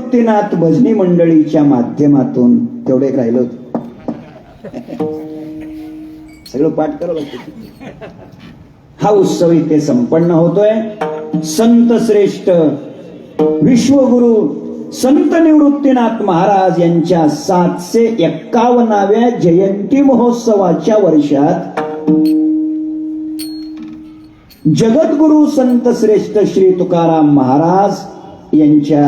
निवृत्तीनाथ भजनी मंडळीच्या माध्यमातून तेवढे राहिलो सगळं पाठ करावं लागतं. हा उत्सव इथे संपन्न होतोय. संत श्रेष्ठ विश्वगुरु संत निवृत्तीनाथ महाराज यांच्या 751व्या जयंती महोत्सवाच्या वर्षात जगद्गुरु संत श्रेष्ठ श्री तुकाराम महाराज यांच्या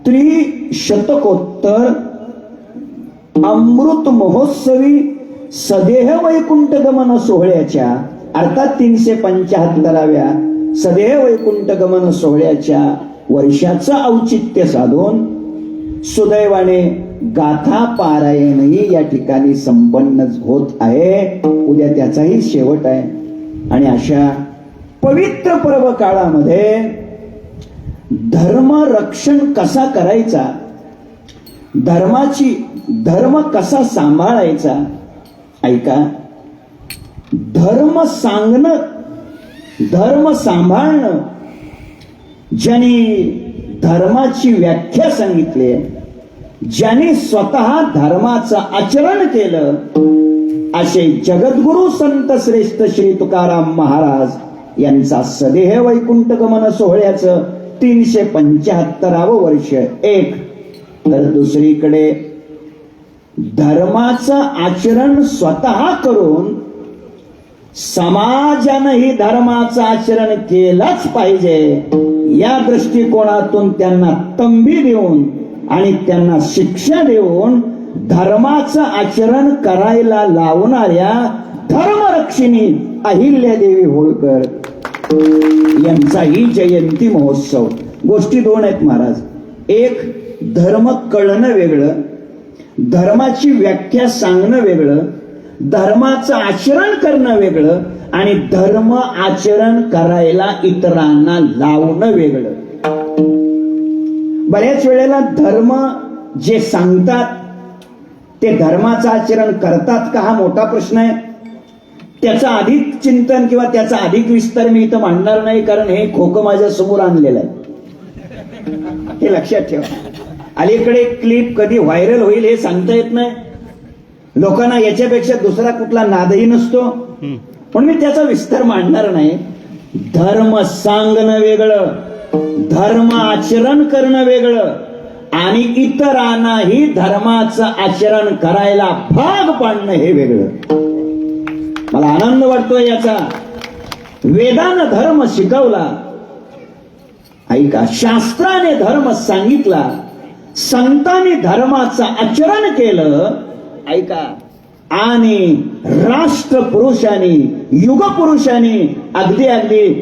त्रिशतकोत्तर अमृत महोत्सवी सदेह वैकुंठ गमन सोहळ्याच्या अर्थात 375व्या सदेह वैकुंठ गमन सोहळ्याच्या वर्षाचं औचित्य साधून सुदैवाने गाथा पारायणही या ठिकाणी संपन्न होत आहे. उद्या त्याचाही शेवट आहे. आणि अशा पवित्र पर्व काळामध्ये धर्म रक्षण कसा करायचा, धर्म कसा सांभाळायचा, ऐका, धर्म सांगणं, धर्म सांभाळणं, ज्यांनी धर्माची व्याख्या सांगितली, ज्यांनी स्वतः धर्माचं आचरण केलं, असे जगद्गुरु संत श्रेष्ठ श्री तुकाराम महाराज यांचा सदेह वैकुंठ गमन सोहळ्याचं 375वं वर्ष एक. तर दुसरीकडे धर्माचं आचरण स्वतः करून समाजानंही धर्माचं आचरण केलंच पाहिजे या दृष्टिकोनातून त्यांना तंबी देऊन आणि त्यांना शिक्षा देऊन धर्माचं आचरण करायला लावणाऱ्या धर्मरक्षिणी अहिल्यादेवी होळकर यांचाही जयंती महोत्सव. गोष्टी दोन आहेत महाराज. एक, धर्म कळणं वेगळं, धर्माची व्याख्या सांगणं वेगळं, धर्माचं आचरण करणं वेगळं आणि धर्म आचरण करायला इतरांना लावणं वेगळं. बऱ्याच वेळेला धर्म जे सांगतात ते धर्माचं आचरण करतात का हा मोठा प्रश्न आहे. त्याचा अधिक चिंतन किंवा त्याचा अधिक विस्तार मी इथं मांडणार नाही, कारण हे खोकं माझ्या समोर आणलेलं आहे, हे लक्षात ठेवा. अलीकडे क्लिप कधी व्हायरल होईल हे सांगता येत नाही. लोकांना याच्यापेक्षा दुसरा कुठला नादही नसतो, पण मी त्याचा विस्तार मांडणार नाही. धर्म सांगणं वेगळं, धर्म आचरण करणं वेगळं आणि इतरांनाही धर्माचं आचरण करायला भाग पाडणं हे वेगळं. मला आनंद वाटतोय याचा. वेदानं धर्म शिकवला, ऐका, शास्त्राने धर्म सांगितला, संतांनी धर्माचं आचरण केलं, ऐका, आणि राष्ट्रपुरुषांनी युगपुरुषांनी अगदी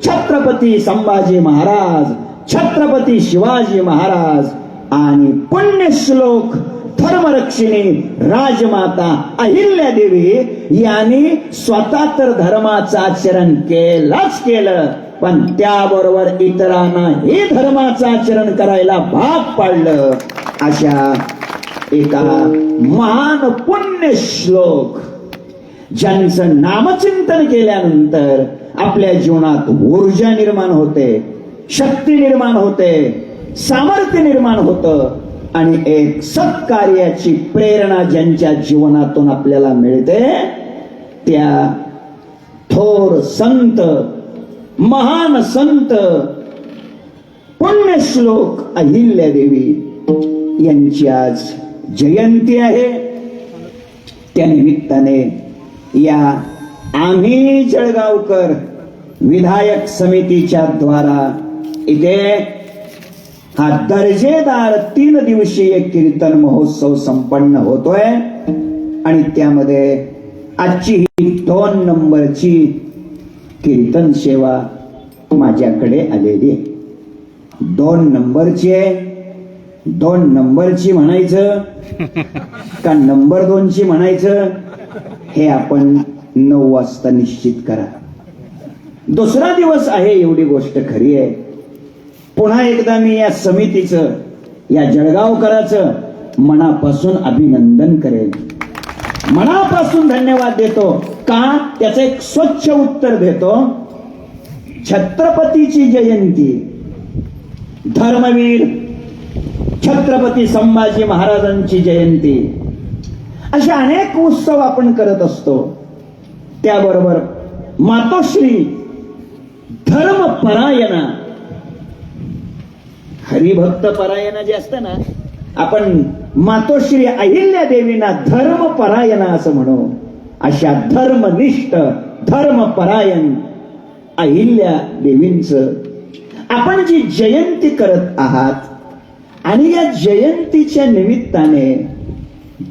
छत्रपती संभाजी महाराज, छत्रपती शिवाजी महाराज आणि पुण्यश्लोक धर्मरक्षिणी राजमाता अहिल्यादेवी यांनी स्वतः तर धर्माचं आचरण केलंच केलं, पण त्याबरोबर इतरांना हे धर्माचं आचरण करायला भाग पाडलं. अशा एका महान पुण्यश्लोक ज्यांचं नामचिंतन केल्यानंतर आपल्या जीवनात ऊर्जा निर्माण होते, शक्ती निर्माण होते, सामर्थ्य निर्माण होतं आणि एक सत्कार्याची प्रेरणा ज्यांच्या जीवनातून आपल्याला मिळते, त्या थोर संत, महान संत, पुण्यश्लोक अहिल्यादेवी यांची आज जयंती आहे. त्या निमित्ताने या आम्ही जळगावकर विधायक समितीच्या द्वारा इथे हा दर्जेदार 3 दिवसीय कीर्तन महोत्सव संपन्न होतोय. आणि त्यामध्ये आजची ही 2 नंबरची कीर्तन सेवा माझ्याकडे आलेली आहे. 2 नंबरची आहे. 2 नंबरची म्हणायचं का नंबर 2ची म्हणायचं हे आपण 9 वाजता निश्चित करा. दुसरा दिवस आहे एवढी गोष्ट खरी आहे. पुन्हा एकदा मी या समितीचं, या जळगावकराचं मनापासून अभिनंदन करेन, मनापासून धन्यवाद देतो. का? त्याचं एक स्वच्छ उत्तर देतो. छत्रपतीची जयंती, धर्मवीर छत्रपती संभाजी महाराजांची जयंती, असे अनेक उत्सव आपण करत असतो. त्याबरोबर मातोश्री धर्मपरायणा, हरिभक्त परायणा जे असतं ना, आपण मातोश्री अहिल्या देवींना धर्मपरायणा असं म्हणू. अशा धर्मनिष्ठ धर्मपरायण अहिल्या देवींचं आपण जी जयंती करत आहात आणि या जयंतीच्या निमित्ताने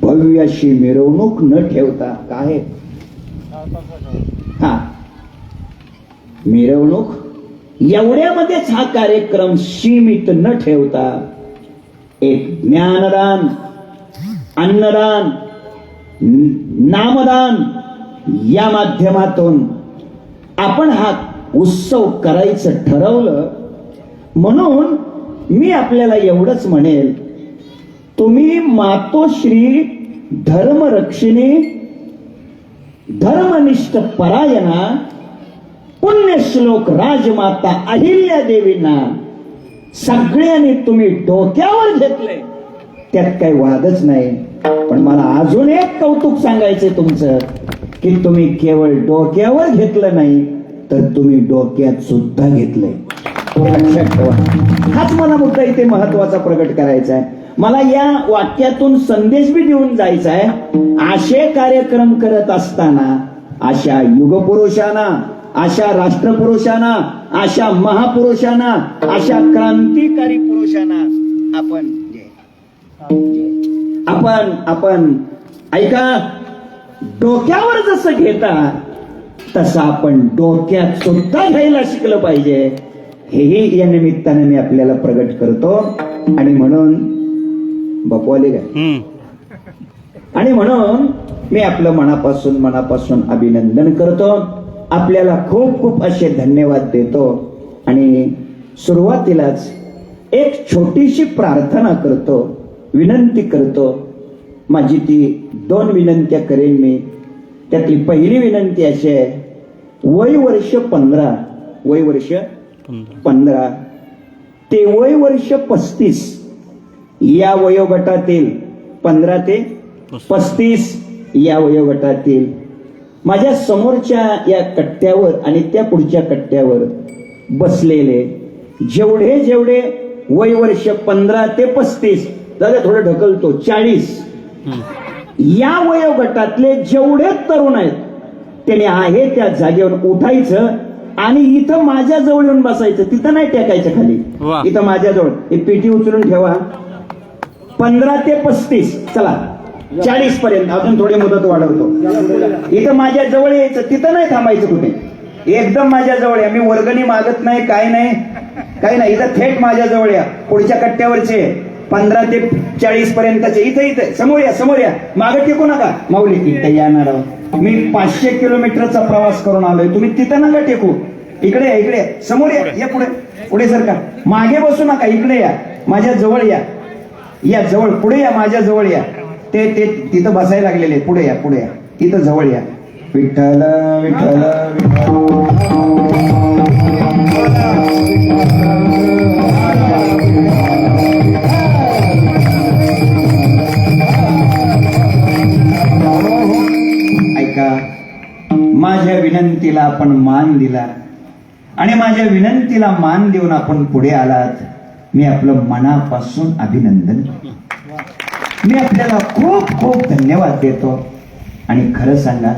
भव्य अशी मिरवणूक न ठेवता, काय हा मिरवणूक एवढ्यामध्येच हा कार्यक्रम सीमित न ठेवता एक ज्ञानदान, अन्नदान, नामदान या माध्यमातून आपण हा उत्सव करायचं ठरवलं. म्हणून मी आपल्याला एवढंच म्हणेल, तुम्ही मातोश्री धर्मरक्षिणी धर्मनिष्ठ परायणा पुण्यश्लोक राजमाता अहिल्या देवींना सगळ्यांनी तुम्ही डोक्यावर घेतले, त्यात काही वादच नाही. पण मला अजून एक कौतुक सांगायचंय तुमचं, की तुम्ही केवळ डोक्यावर घेतलं नाही तर तुम्ही डोक्यात सुद्धा घेतलंय. लक्षात ठेवा. हाच मला मुद्दा इथे महत्वाचा प्रगट करायचा आहे. मला या वाक्यातून संदेश बी देऊन जायचा आहे. असे कार्यक्रम करत असताना अशा युगपुरुषांना, अशा राष्ट्रपुरुषांना, अशा महापुरुषांना, अशा क्रांतिकारी पुरुषांना आपण ऐका, डोक्यावर जसं घेता तसं आपण डोक्यात सुद्धा घ्यायला शिकलं पाहिजे. हेही या निमित्ताने मी आपल्याला प्रगट करतो. आणि म्हणून बापू आले का, आणि म्हणून मी आपलं मनापासून अभिनंदन करतो. आपल्याला खूप खूप असे धन्यवाद देतो. आणि सुरुवातीलाच एक छोटीशी प्रार्थना करतो, विनंती करतो. माझी ती 2 विनंत्या करेन मी. त्यातली पहिली विनंती अशी आहे, वय वर्ष 15 ते वय वर्ष 35 या वयोगटातील, 15 ते 35 या वयोगटातील माझ्या समोरच्या या कट्ट्यावर आणि त्या पुढच्या कट्ट्यावर बसलेले जेवढे वय वर्ष 15 ते 35, दादा थोडं ढकलतो, 40 या वयोगटातले जेवढे तरुण आहेत त्यांनी आहे त्या जागेवर उठायचं आणि इथं माझ्या जवळ येऊन बसायचं. तिथं नाही टेकायचं खाली, इथं माझ्या जवळ. ही पेटी उचलून ठेवा. 15 ते 35, चला 40 पर्यंत अजून थोडी मुदत वाढवतो. इथं माझ्या जवळ यायचं, तिथं नाही थांबायचं कुठे, एकदम माझ्या जवळ या. मी वर्गणी मागत नाही, काही नाही. इथं थेट माझ्या जवळ या. पुढच्या कट्ट्यावरचे 15 ते 40 पर्यंतचे इथं समोर या. मागे टेकू नका. माऊली तिथे येणार आहोत. मी 500 किलोमीटरचा प्रवास करून आलोय. तुम्ही तिथं नका टेकू. इकडे समोर या. पुढे सरका. मागे बसू नका. इकडे या, माझ्या जवळ या जवळ. पुढे या, माझ्या जवळ या. ते तिथं बसायला लागलेले. पुढे या. इथं जवळ या. विठ्ठल विठ्ठल ऐका, माझ्या विनंतीला आपण मान दिला आणि माझ्या विनंतीला मान देऊन आपण पुढे आलात. मी आपलं मनापासून अभिनंदन करतो. मी आपल्याला खूप खूप धन्यवाद देतो. आणि खरं सांगा,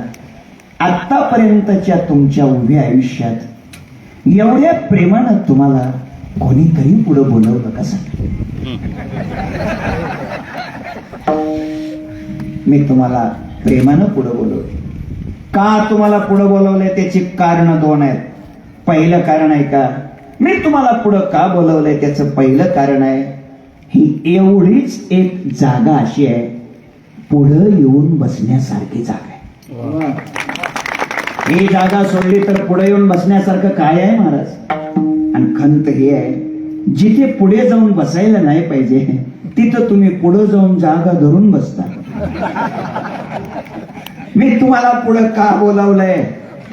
आतापर्यंतच्या तुमच्या उभ्या आयुष्यात एवढ्या प्रेमानं तुम्हाला कोणीतरी पुढे बोलवलं का सांग? मी तुम्हाला प्रेमानं पुढे बोलवले. का तुम्हाला पुढे बोलवलंय त्याची कारण 2 आहेत. पहिलं कारण आहे का, मी तुम्हाला पुढं का बोलवलंय त्याचं पहिलं कारण आहे, ही एवढीच एक जागा अशी आहे, पुढं येऊन बसण्यासारखी जागा आहे. ही जागा सोडली तर पुढे येऊन बसण्यासारखं काय आहे महाराज? आणि खंत ही आहे, जिथे पुढे जाऊन बसायला नाही पाहिजे तिथं तुम्ही पुढे जाऊन जागा धरून बसता. मी तुम्हाला पुढे का बोलावलंय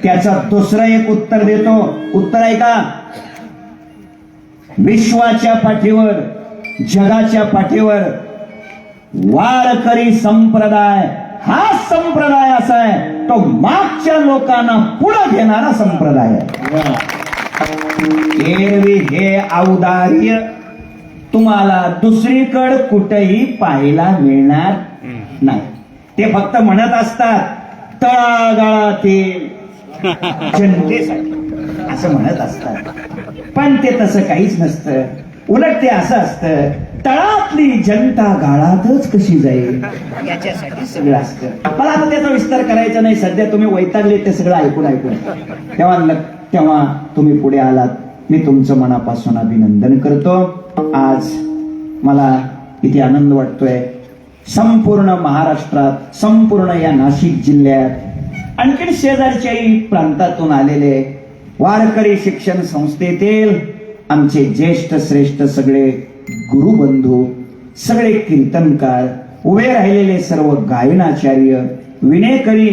त्याचा दुसरं एक उत्तर देतो. उत्तर आहे का, विश्वाच्या पाठीवर जगाच्या पाठीवर वारकरी संप्रदाय हा संप्रदाय असा आहे, तो मागच्या लोकांना पुढे घेणारा संप्रदाय आहे. एरवी हे औदार्य तुम्हाला दुसरीकडे कुठेही पाहायला मिळणार नाही. ते फक्त म्हणत असतात तळागाळातील जनतेसाठी असं म्हणत असतात, पण ते तसं काहीच नसतं. उलट ते असं असतं, तळातली जनता गाळातच कशी जाईल याच्यासाठी सगळं असतं. मला आता त्याचा विस्तार करायचा नाही, सध्या तुम्ही वैतागले ते सगळं ऐकून तेव्हा तुम्ही पुढे आलात. मी तुमचं मनापासून अभिनंदन करतो. आज मला किती आनंद वाटतोय. संपूर्ण महाराष्ट्रात, संपूर्ण या नाशिक जिल्ह्यात, आणखी शेजारच्याही प्रांतातून आलेले वारकरी शिक्षण संस्थेतील आमचे ज्येष्ठ श्रेष्ठ सगळे गुरुबंधू, सगळे कीर्तनकार, उभे राहिलेले सर्व गायनाचार्य, विनेकरी,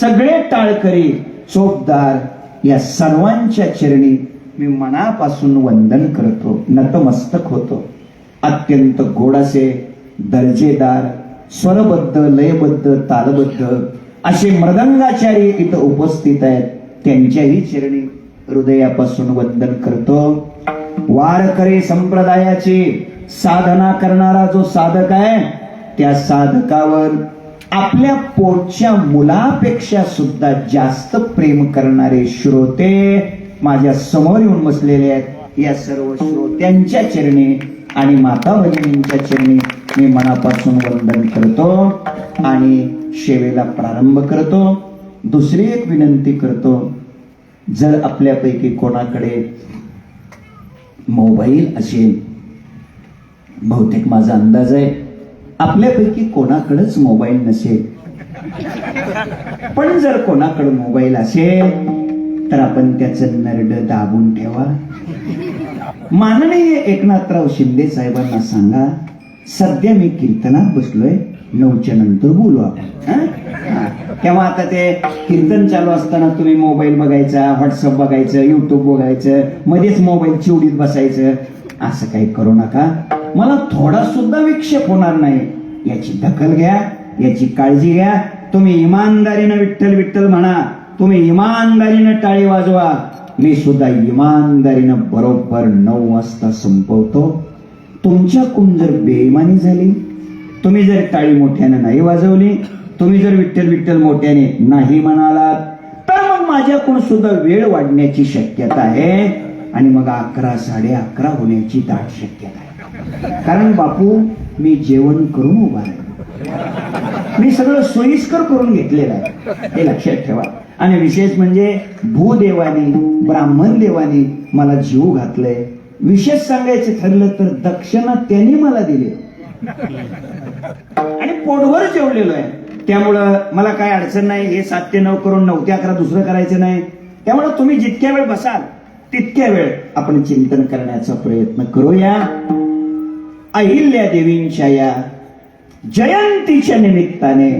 सगळे टाळकरी, चोपदार, या सर्वांच्या चरणी मी मनापासून वंदन करतो, नतमस्तक होतो. अत्यंत गोडासे, दर्जेदार, स्वरबद्ध, लयबद्ध, तालबद्ध असे मृदंगाचार्य इथं उपस्थित आहेत. त्यांच्याही चरणी हृदयापासून वंदन करतो. वारकरी संप्रदायाची साधना करणारा जो साधक आहे, त्या साधकावर आपल्या पोटच्या मुलापेक्षा सुद्धा जास्त प्रेम करणारे श्रोते माझ्या समोर येऊन बसलेले आहेत. या सर्व श्रोत्यांच्या चरणी आणि माता भगिनींच्या चरणी मी मनापासून वंदन करतो आणि सेवेला प्रारंभ करतो. दुसरी एक विनंती करतो, जर आपल्यापैकी कोणाकडे मोबाईल असेल, बहुतेक माझा अंदाज आहे आपल्यापैकी कोणाकडेच मोबाईल नसेल, पण जर कोणाकडे मोबाईल असेल तर आपण त्याचं नरड दाबून ठेवा. माननीय एकनाथराव शिंदे साहेबांना सांगा, सध्या मी कीर्तनात बसलोय, 9च्या नंतर बोलू आपण. तेव्हा आता ते कीर्तन चालू असताना तुम्ही मोबाईल बघायचा, व्हॉट्सअप बघायचं, युट्यूब बघायचं, मध्येच मोबाईल चिवडीत बसायचं, असं काही करू नका. मला थोडा सुद्धा विक्षेप होणार नाही याची दखल घ्या, याची काळजी घ्या. तुम्ही इमानदारीनं विठ्ठल विठ्ठल म्हणा, तुम्ही इमानदारीनं टाळी वाजवा. मी सुद्धा इमानदारीनं बरोबर 9 वाजता संपवतो. तुमच्याकडून जर बेईमानी झाली, तुम्ही जर टाळी मोठ्याने नाही वाजवली, तुम्ही जर विठ्ठल विठ्ठल मोठ्याने नाही म्हणालात, तर मग माझ्याकडून सुद्धा वेळ वाढण्याची शक्यता आहे आणि मग 11, 11:30 होण्याची दाट शक्यता आहे. कारण बापू, मी जेवण करून उभा आहे, मी सगळं सोयीस्कर करून घेतलेलं आहे, हे लक्षात ठेवा. आणि विशेष म्हणजे भूदेवानी, ब्राह्मण देवानी मला जीव घातलंय. विशेष सांगायचं ठरलं तर दक्षिणा त्यांनी मला दिली आणि पोटभर जेवलेलो आहे. त्यामुळं मला काय अडचण नाही. हे 7 ते 9 करून 9 ते 11 दुसरं करायचं नाही. त्यामुळं तुम्ही जितक्या वेळ बसाल तितक्या वेळ आपण चिंतन करण्याचा प्रयत्न करूया. अहिल्या देवींच्या या जयंतीच्या निमित्ताने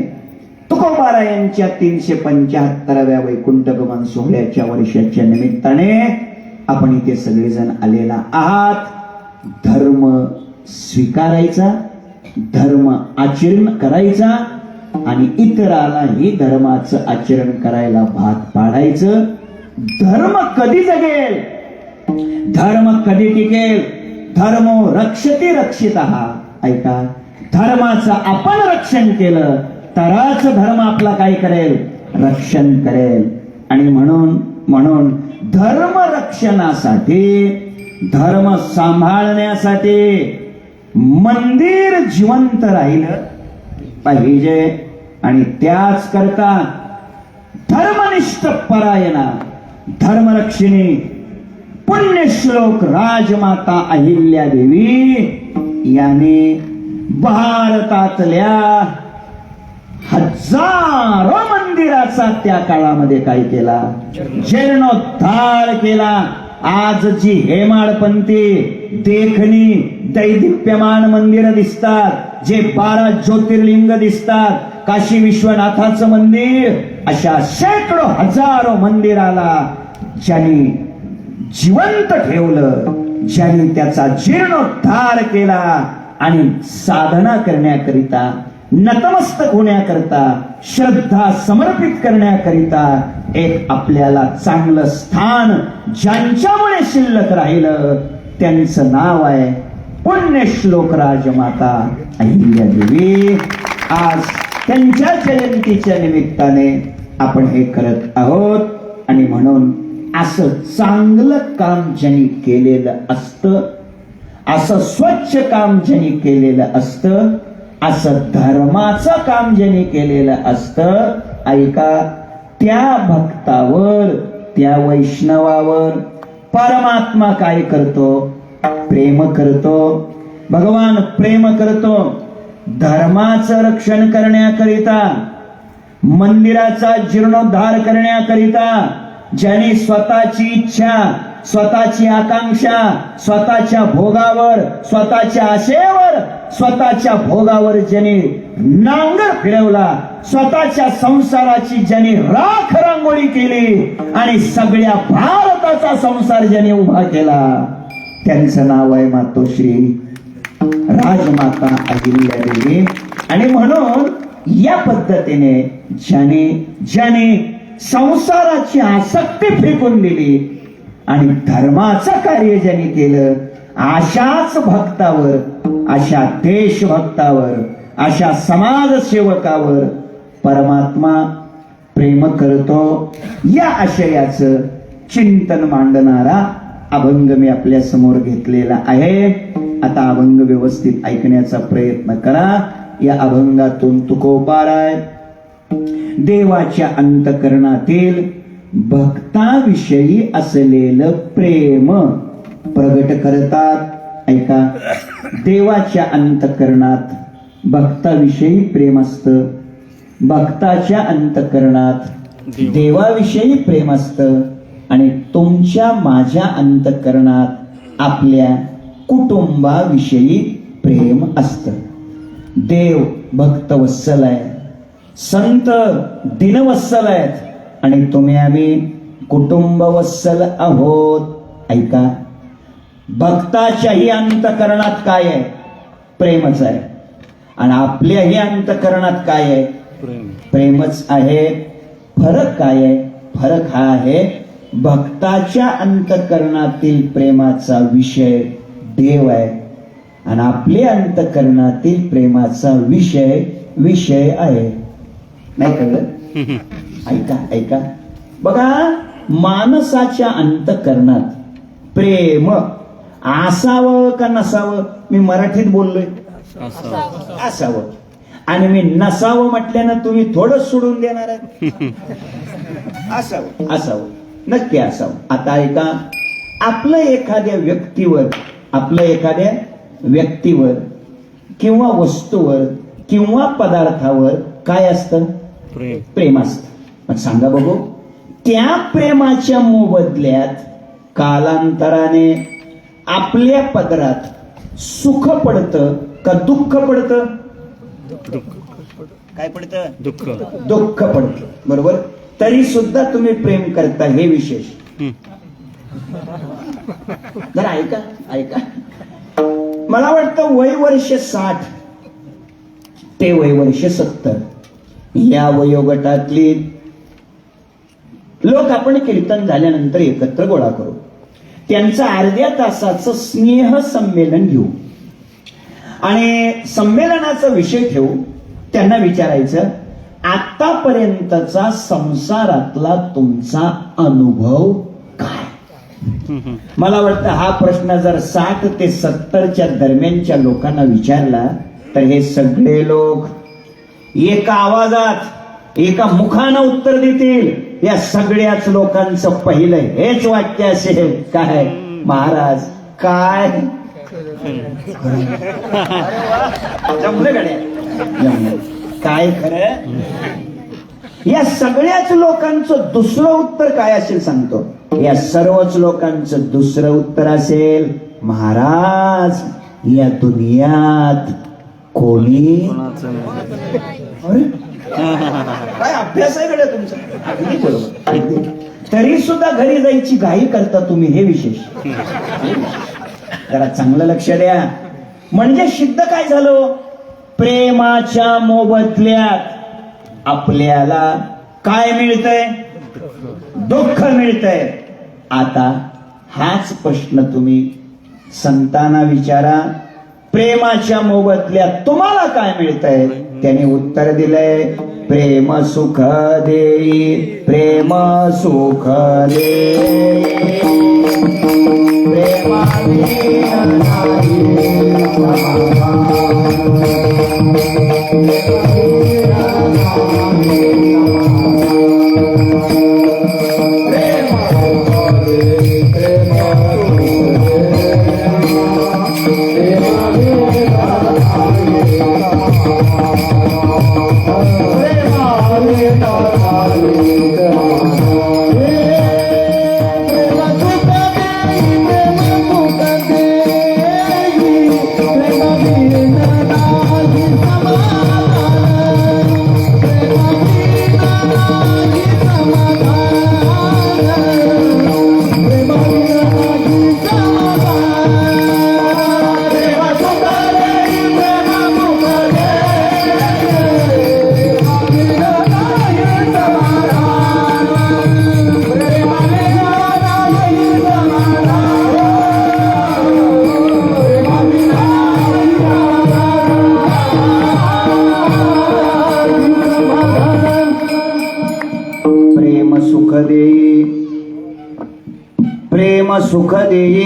तुकोबारायांच्या 375व्या वैकुंठगमन सोहळ्याच्या वर्षाच्या निमित्ताने आपण इथे सगळेजण आलेला आहात. धर्म स्वीकारायचा, धर्म आचरण करायचा आणि इतरालाही धर्माचं आचरण करायला भाग पाडायचं. धर्म कधी जगेल, धर्म कधी टिकेल, धर्मो रक्षति रक्षितः. ऐका, धर्माचं आपण रक्षण केलं तरच धर्म आपला काय करेल, रक्षण करेल. आणि म्हणून धर्म रक्षणासाठी, धर्म सांभाळण्यासाठी मंदिर जिवंत राहिलं पाहिजे. आणि त्याच करता धर्मनिष्ठ परायणा, धर्मरक्षिणी पुण्यश्लोक राजमाता अहिल्या देवी याने भारतातल्या हजारो मंदिराचा त्या काळामध्ये काय केला, जीर्णोद्धार केला. आज जी हेमाडपंथी देखणी दैदिप्यमान मंदिर दिसतात, जे 12 ज्योतिर्लिंग दिसतात, काशी विश्वनाथाचं मंदिर, अशा शेकडो हजारो मंदिराला ज्यांनी जिवंत ठेवलं, ज्यांनी त्याचा जीर्णोद्धार केला आणि साधना करण्याकरिता, नतमस्तक होण्याकरिता, श्रद्धा समर्पित करण्याकरिता एक आपल्याला चांगलं स्थान ज्यांच्यामुळे शिल्लक राहिलं त्यांचं नाव आहे पुण्यश्लोक राजमाता अहिल्यादेवी. आज त्यांच्या जयंतीच्या निमित्ताने आपण हे करत आहोत. आणि म्हणून असं चांगलं काम ज्यांनी केलेलं असतं, असं स्वच्छ काम ज्यांनी केलेलं असतं, असं धर्माचं काम ज्यांनी केलेलं असतं, ऐका, त्या भक्तावर, त्या वैष्णवावर परमात्मा काय करतो? प्रेम करतो. भगवान प्रेम करतो. धर्माचं रक्षण करण्याकरिता, मंदिराचा जीर्णोद्धार करण्याकरिता ज्याने स्वतःची इच्छा, स्वतःची आकांक्षा, स्वतःच्या भोगावर, स्वतःच्या आशेवर, स्वतःच्या भोगावर ज्याने नांगर फिरवला, स्वतःच्या संसाराची ज्याने राख रांगोळी केली आणि सगळ्या भारताचा संसार ज्याने उभा केला, त्यांचं नाव आहे मातोश्री राजमाता अहिल्यादेवी. आणि म्हणून या पद्धतीने ज्याने संसाराची आसक्ती फेकून दिली आणि धर्माचं कार्य ज्यांनी केलं, अशाच भक्तावर, अशा देशभक्तावर, अशा समाजसेवकावर परमात्मा प्रेम करतो. या आशयाचं चिंतन मांडणारा अभंग मी आपल्या समोर घेतलेला आहे. आता अभंग व्यवस्थित ऐकण्याचा प्रयत्न करा. या अभंगातून तुकोबार आहे, देवाच्या अंतकरणातील भक्ताविषयी असलेलं प्रेम प्रगट करतात. ऐका, देवाच्या अंतकरणात भक्ताविषयी प्रेम असतं, भक्ताच्या अंतकरणात देवाविषयी प्रेम असतं आणि तुमच्या माझ्या अंतकरणात आपल्या कुटुंबाविषयी प्रेम असतं. देव भक्तवत्सल आहे, संत दिनवत्सल आहेत आणि तुम्ही आम्ही कुटुंबवत्सल आहोत. ऐका, भक्ताच्याही अंतकरणात काय आहे? प्रेमच आहे. आणि आपल्याही अंतकरणात काय आहे? प्रेमच आहे. फरक काय आहे? फरक हा आहे, भक्ताच्या अंतकरणातील प्रेमाचा विषय देव आहे आणि आपल्या अंतकरणातील प्रेमाचा विषय आहे. नाही कळलं? ऐका ऐका, बघा, माणसाच्या अंतकरणात प्रेम असावं का नसावं? मी मराठीत बोललोय, असावं. आणि मी नसावं म्हटल्यानं तुम्ही थोडं सोडून देणार आहे? असावं, असावं, नक्की असावं. आता ऐका, आपलं एखाद्या व्यक्तीवर किंवा वस्तूवर किंवा पदार्थावर काय असतं? प्रेम असतं. मग सांगा बघू, त्या प्रेमाच्या मोबदल्यात कालांतराने आपल्या पदरात सुख पडतं का दुःख पडतं? काय पडतं? दुःख पडतं. बरोबर. तरी सुद्धा तुम्ही प्रेम करता, हे विशेष. जरा ऐका ऐका, मला वाटतं वय वर्ष 60 ते वय वर्ष 70 या वयोगटातली लोक आपण कीर्तन झाल्यानंतर एकत्र गोळा करू, त्यांचं अर्ध्या तासाचं स्नेह संमेलन घेऊ आणि संमेलनाचा विषय ठेवू. त्यांना विचारायचं, आतापर्यंतचा संसारातला तुमचा अनुभव काय? मला वाटतं हा प्रश्न जर 60 ते 70च्या दरम्यानच्या लोकांना विचारला तर हे सगळे लोक एका आवाजात, एका मुखानं उत्तर देतील. या सगळ्याच लोकांचं पहिलं हेच वाक्य असेल, काय महाराज काय? जमलं गड्या, काय खरं? या सगळ्याच लोकांचं दुसरं उत्तर काय असेल सांगतो. या सर्वच लोकांचं दुसरं उत्तर असेल, महाराज या दुनियात कोणी. अरे काय अभ्यास आहे गड्या तुमचा? अगदी बरोबर. तरी सुद्धा घरी जायची घाई करता तुम्ही, हे विशेष. जरा चांगलं लक्ष द्या. म्हणजे सिद्ध काय झालं? प्रेमाच्या मोबदल्यात आपल्याला काय मिळतंय? दुःख मिळतंय. आता हाच प्रश्न तुम्ही संतांना विचारा, प्रेमाच्या मोबदल्यात तुम्हाला काय मिळतंय? त्याने उत्तर दिलंय, प्रेम सुख देई, प्रेम सुख देई, प्रेमाधीन नाही सुख देई.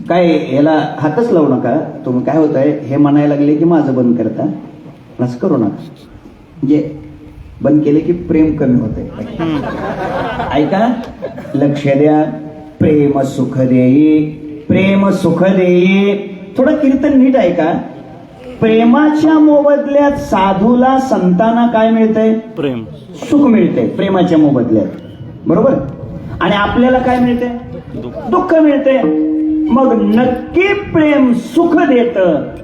काय याला हातच लावू नका तुम्ही. काय होत आहे हे म्हणायला लागले की माझं बंद करता, असं करू नका. म्हणजे बंद केले की प्रेम कमी होते. ऐका, लक्ष द्या. प्रेम सुख देई, प्रेम सुख देई. थोडं कीर्तन नीट ऐका. प्रेमाच्या मोबदल्यात साधूला संतांना काय मिळतंय? प्रेम सुख मिळते प्रेमाच्या मोबदल्यात, बरोबर. आणि आपल्याला काय मिळते? दुःख मिळते. मग नक्की प्रेम सुख देत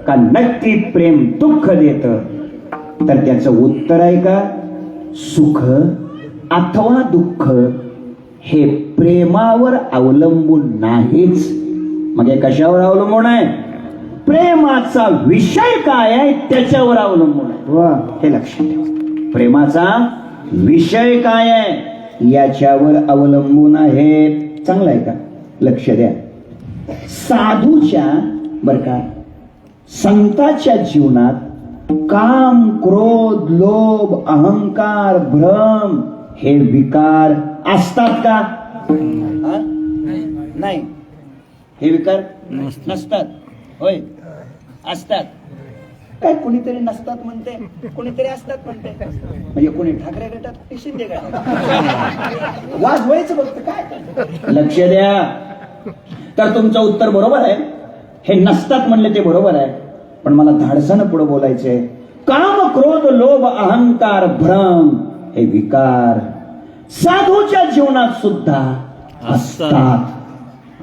का नक्की प्रेम दुःख देत? तर त्याचं उत्तर आहे का, सुख अथवा दुःख हे प्रेमावर अवलंबून नाहीच. मग हे कशावर अवलंबून आहे? प्रेमाचा विषय काय आहे त्याच्यावर अवलंबून आहे. हे लक्षात ठेवा. प्रेमाचा विषय काय आहे याच्यावर अवलंबून आहे. चांगलं आहे का? लक्ष द्या. साधूच्या बर का संताच्या जीवनात काम, क्रोध, लोभ, अहंकार, भ्रम हे विकार असतात का? नाही, हे विकार नसतात. होय, असतात. काय कुणीतरी नसतात म्हणते, कुणीतरी असतात म्हणते. म्हणजे कुणी ठाकरे गटात, कुणी शिंदे गटात. वाज व्हायचं फक्त. काय लक्ष द्या. तर तुमचं उत्तर बरोबर आहे. हे नसतात म्हणले ते बरोबर आहे. पण मला धाडसानं पुढे बोलायचंय. काम, क्रोध, लोभ, अहंकार, भ्रम हे विकार साधूच्या जीवनात सुद्धा असतात.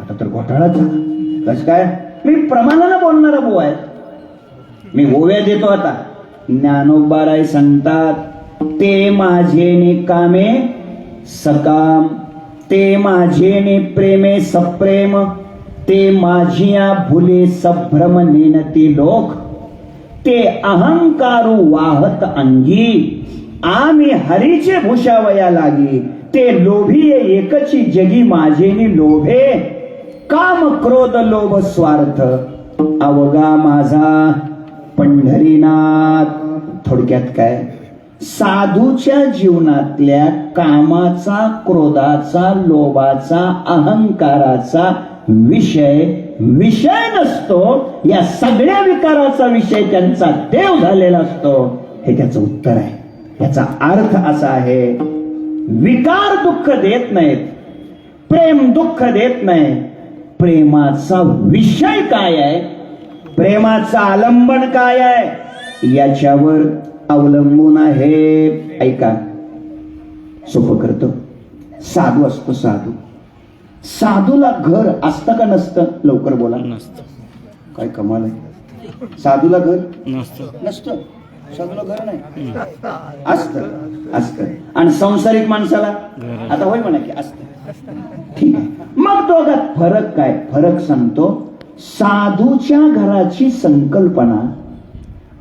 आता तर घोटाळा झाला. कसं काय? मी प्रमाणानं बोलणारा बुवा आहे. मी ओव्या देतो आता. ज्ञानोबाराय सांगतात, ते माझे निकामे सकाम, ते माझे ने प्रेमे सप्रेम, ते माझिया भुले सभ्रम नेनती लोक, ते अहंकारू वाहत अंगी, आम्ही हरीचे भूषावया लागी, ते लोभी एकची जगी माझेनी लोभे, काम क्रोध लोभ स्वार्थ अवगा माझा पंढरीनाथ. थोडक्यात काय, साधूच्या जीवनातल्या कामाचा, क्रोधाचा, लोभाचा, अहंकाराचा विषय नसतो. या सगळ्या विकाराचा विषय त्यांचा देव झालेला असतो. हे त्याचं उत्तर आहे. याचा अर्थ असा आहे, विकार दुःख देत नाहीत, प्रेम दुःख देत नाही. प्रेमाचा विषय काय आहे, प्रेमाचं आलंबन काय आहे याच्यावर अवलंबून आहे. ऐका, सोपं करतो. साधू असतो. साधूला घर असतं का नसतं? लवकर बोला. नसतं. काय कमाल आहे. साधूला घर नसतं. साधूला घर नाही, असतं. आणि संसारिक माणसाला आता होय म्हणा की असतं. ठीक आहे. मग दोघात फरक काय? फरक सांगतो. साधूच्या घराची संकल्पना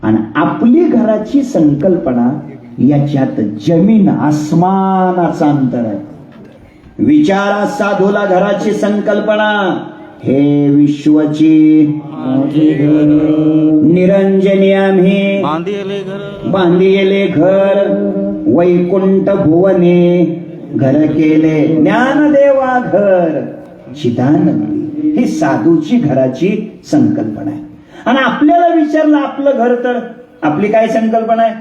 आणि आपली घराची संकल्पना याच्यात जमीन आसमानाचा अंतर आहे. विचारा साधूला घराची संकल्पना, हे विश्वची निरंजनी आम्ही बांधिले घर, वैकुंठ भुवने घर केले, ज्ञानदेवा घर चिदानंदी. ही साधूची घराची संकल्पना आहे. आणि आपल्याला विचारलं आपलं घर, तर आपली काय संकल्पना आहे?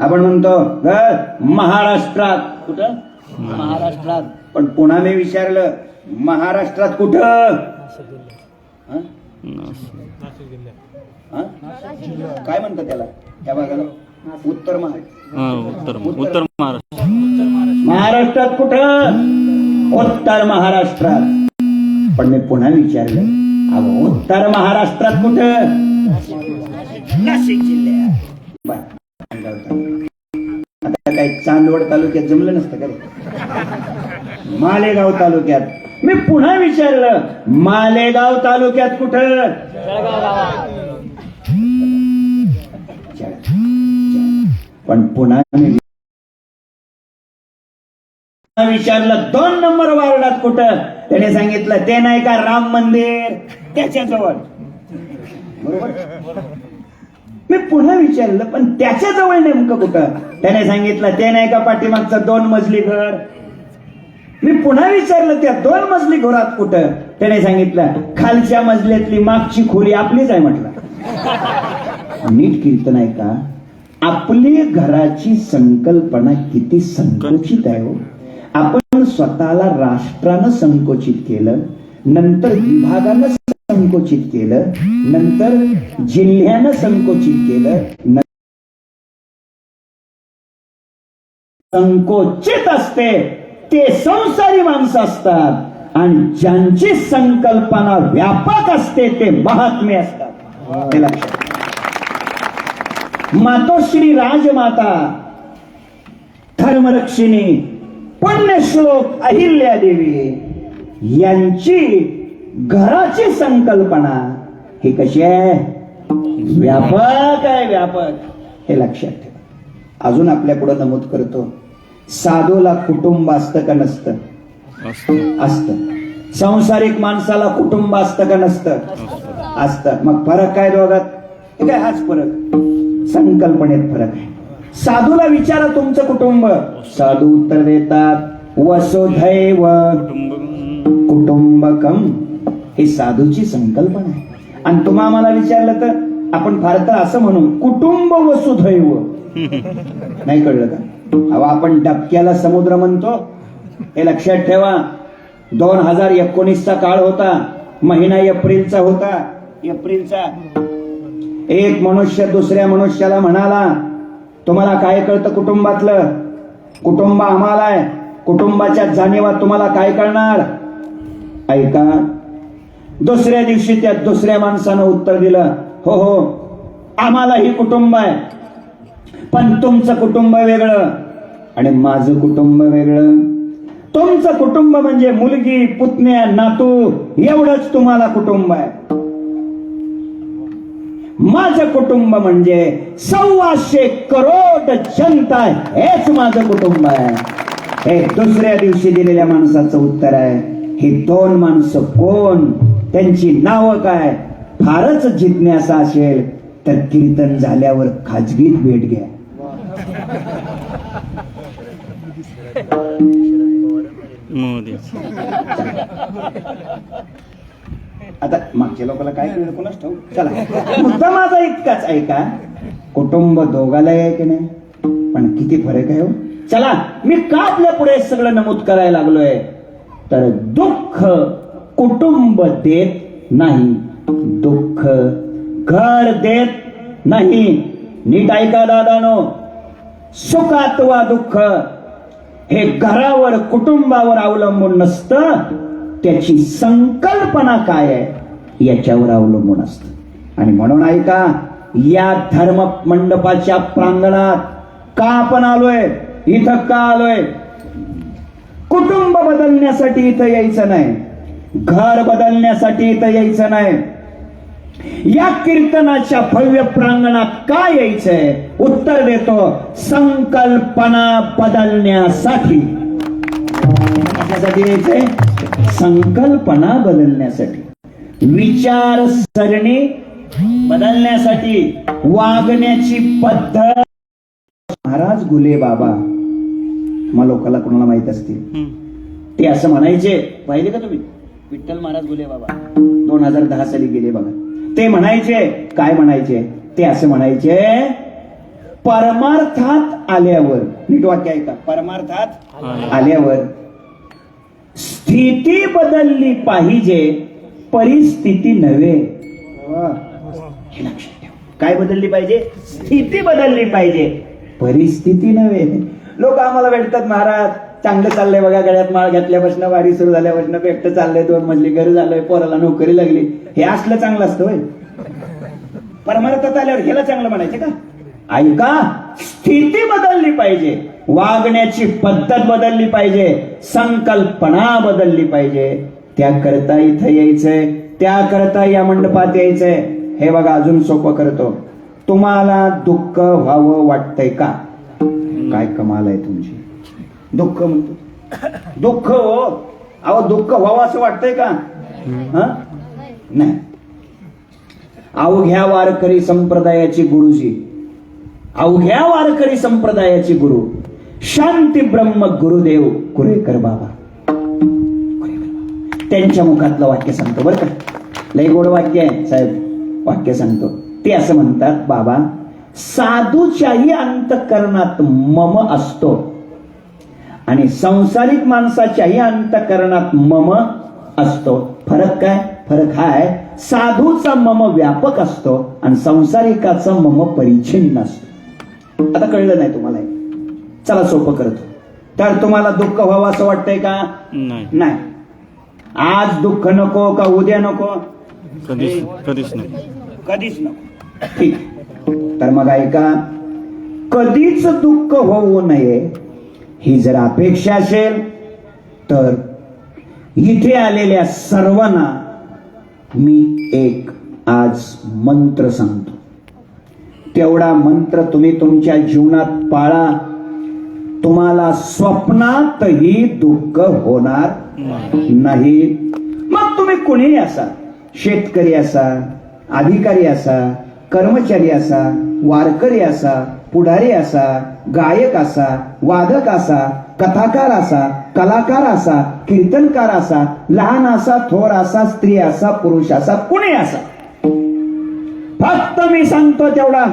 आपण म्हणतो घर महाराष्ट्रात. कुठं? महाराष्ट्रात. पण पुन्हा मी विचारलं महाराष्ट्रात कुठं? काय म्हणतात त्याला त्या भागाला? उत्तर महाराष्ट्र. महाराष्ट्रात कुठं? उत्तर महाराष्ट्रात. पण मी पुन्हा विचारलं, अहो उत्तर महाराष्ट्रात कुठं? नाशिक जिल्ह्यात. आता काय चांदवड तालुक्यात जमलं नसतं का? मालेगाव तालुक्यात. मी पुन्हा विचारलं, मालेगाव तालुक्यात कुठं? पण पुन्हा विचारलं 2 नंबर वार्डात कुठं? त्याने सांगितलं ते नाही का राम मंदिर त्याच्याजवळ. बरोबर. मी पुन्हा विचारलं पण त्याच्याजवळ नेमकं कुठं? त्याने सांगितलं ते नाही का पाठीमागचं 2 मजली घर. मी पुन्हा विचारलं त्या 2 मजली घरात कुठं? त्याने सांगितलं खालच्या मजल्यातली मागची खोली आपलीच आहे. म्हटलं नीट कीर्तन आहे का? आपली घराची संकल्पना किती संकुचित आहे हो. आपण स्वतःला राष्ट्रानं संकोचित केलं, नंतर विभागानं संकोचित केलं, नंतर जिल्ह्यानं संकोचित केलं. संकोचित असते ते संसारी माणसं असतात, आणि ज्यांची संकल्पना व्यापक असते ते महात्मे असतात. हे लक्षात. मातोश्री राजमाता धर्मरक्षिणी पुण्यश्लोक अहिल्यादेवी यांची घराची संकल्पना ही कशी आहे? व्यापक आहे. व्यापक. हे लक्षात ठेवा. अजून आपल्या पुढे नमूद करतो, साधूला कुटुंब असतं का नसतं? असतं. सांसारिक माणसाला कुटुंब असतं का नसतं? असतं. मग फरक काय दोघात? काय हाच फरक, संकल्पनेत फरक आहे. साधूला विचारा तुमचं कुटुंब, साधू उत्तर देतात वसुधैव कुटुंबकम. ही साधूची संकल्पना आहे. आणि तुम्हा आम्हाला विचारलं तर आपण फार तर असं म्हणू कुटुंब वसुधैव. नाही कळलं का? अहो आपण डबक्याला समुद्र म्हणतो. हे लक्षात ठेवा. 2019चा काळ होता. महिना एप्रिलचा होता. एप्रिलचा. एक मनुष्य दुसऱ्या मनुष्याला म्हणाला, तुम्हाला काय कळतं कुटुंबातलं? कुटुंब आम्हाला आहे. कुटुंबाच्या जाणीवा तुम्हाला काय कळणार? ऐका. दुसऱ्या दिवशी त्या दुसऱ्या माणसानं उत्तर दिलं, हो हो आम्हालाही कुटुंब आहे, पण तुमचं कुटुंब वेगळं आणि माझं कुटुंब वेगळं. तुमचं कुटुंब म्हणजे मुलगी, पुतण्या, नातू एवढंच तुम्हाला कुटुंब आहे. माझं कुटुंब म्हणजे 125 करोड जनता, हेच माझं कुटुंब आहे. हे दुसऱ्या दिवशी दिलेल्या माणसाचं उत्तर आहे. ही 2 माणसं कोण, त्यांची नावं काय? फारच जिज्ञासा असेल तर कीर्तन झाल्यावर खाजगीत भेट घ्या. आता मागच्या लोकांना काय कळलं कोणाच ठाऊक. चला, मुद्दा माझा इतकाच ऐका. कुटुंब दोघाला आहे की नाही, पण किती फरक आहे हो. चला, मी का आपल्या पुढे सगळं नमूद करायला लागलोय तर दुःख कुटुंब देत नाही, दुःख घर देत नाही. नीट ऐका दादानो. सुख अथवा दुःख हे घरावर कुटुंबावर अवलंबून नसतं, त्याची संकल्पना काय आहे याच्यावर अवलंबून असतं. आणि म्हणून ऐका, या धर्म मंडपाच्या प्रांगणात का आपण आलोय, इथं का आलोय? कुटुंब बदल बदलण्यासाठी इथं यायचं नाही, घर बदलण्यासाठी इथं यायचं नाही. या कीर्तनाच्या भव्य प्रांगणात काय यायचंय? उत्तर देतो, संकल्पना बदलण्यासाठी. कशासाठी यायचंय? संकल्पना बदलण्यासाठी, विचारसरणी बदलण्यासाठी, वागण्याची पद्धत. महाराज गुले बाबा, मला लोकांना कोणाला माहित असतील, ते असं म्हणायचे, पाहिले का तुम्ही? विठ्ठल महाराज गुले बाबा 2010 साली गेले बघा. ते म्हणायचे, काय म्हणायचे? ते असं म्हणायचे, परमार्थात आल्यावर, नीट वाक्य आहे का? परमार्थात आल्यावर स्थिती बदलली पाहिजे, परिस्थिती नव्हे. हे लक्षात ठेवा. काय बदलली पाहिजे? स्थिती बदलली पाहिजे, परिस्थिती नव्हे. लोक आम्हाला भेटतात, महाराज चांगलं चाललंय बघा, गळ्यात माळ घातल्यापासून, वारी सुरू झाल्यापासून भेटत चाललंय, 2 मजली घर झालंय, पोराला नोकरी लागली. हे असलं चांगलं असतं होय? परमार्थात आल्यावर ह्याला चांगलं म्हणायचे का? ऐका, स्थिती बदलली पाहिजे, वागण्याची पद्धत बदलली पाहिजे, संकल्पना बदलली पाहिजे. त्याकरता इथं यायचंय, त्याकरता या मंडपात यायचंय. हे बघा, अजून सोपं करतो. तुम्हाला दुःख व्हावं वाटतंय का? काय कमाल आहे तुमची. दुःख म्हणतो, दुःख हो, अहो दुःख व्हावं असं वाटतंय का? नाही. अवघ्या वारकरी संप्रदायाची गुरुजी, अवघ्या वारकरी संप्रदायाची गुरु शांती ब्रह्म गुरुदेव कुरेकर बाबा, त्यांच्या मुखातलं वाक्य सांगतो बरं का. लय गोड वाक्य आहे साहेब, वाक्य सांगतो. ते असं म्हणतात, बाबा, साधूच्याही अंतःकरणात मम असतो आणि संसारिक माणसाच्याही अंतःकरणात मम असतो. फरक काय? फरक हा आहे, साधूचा मम व्यापक असतो आणि संसारिकाचा मम परिच्छिन्न असतो. आता कळलं नाही तुम्हाला? चला सोपं करतो. तर तुम्हाला दुःख व्हावं असं वाटतंय का? नाही. आज दुःख नको का उद्या नको? कधीच नाही. कधीच नको. ठीक. तर मग ऐका, कधीच दुःख होऊ नये ही जर अपेक्षा असेल तर इथे आलेल्या सर्वांना मी एक आज मंत्र सांगतो. तेवढा मंत्र तुम्ही तुमच्या जीवनात पाळा, तुम्हाला स्वप्नातही दुःख होणार नाही. मग तुम्ही कुणीही असा, शेतकरी असा, अधिकारी असा, कर्मचारी असा, वारकरी असा, पुढारी असा, गायक असा, वादक असा, कथाकार असा, कलाकार असा, कीर्तनकार असा, लहान असा, थोर असा, स्त्री असा, पुरुष असा, कुणी असा, फक्त मी सांगतो तेवढा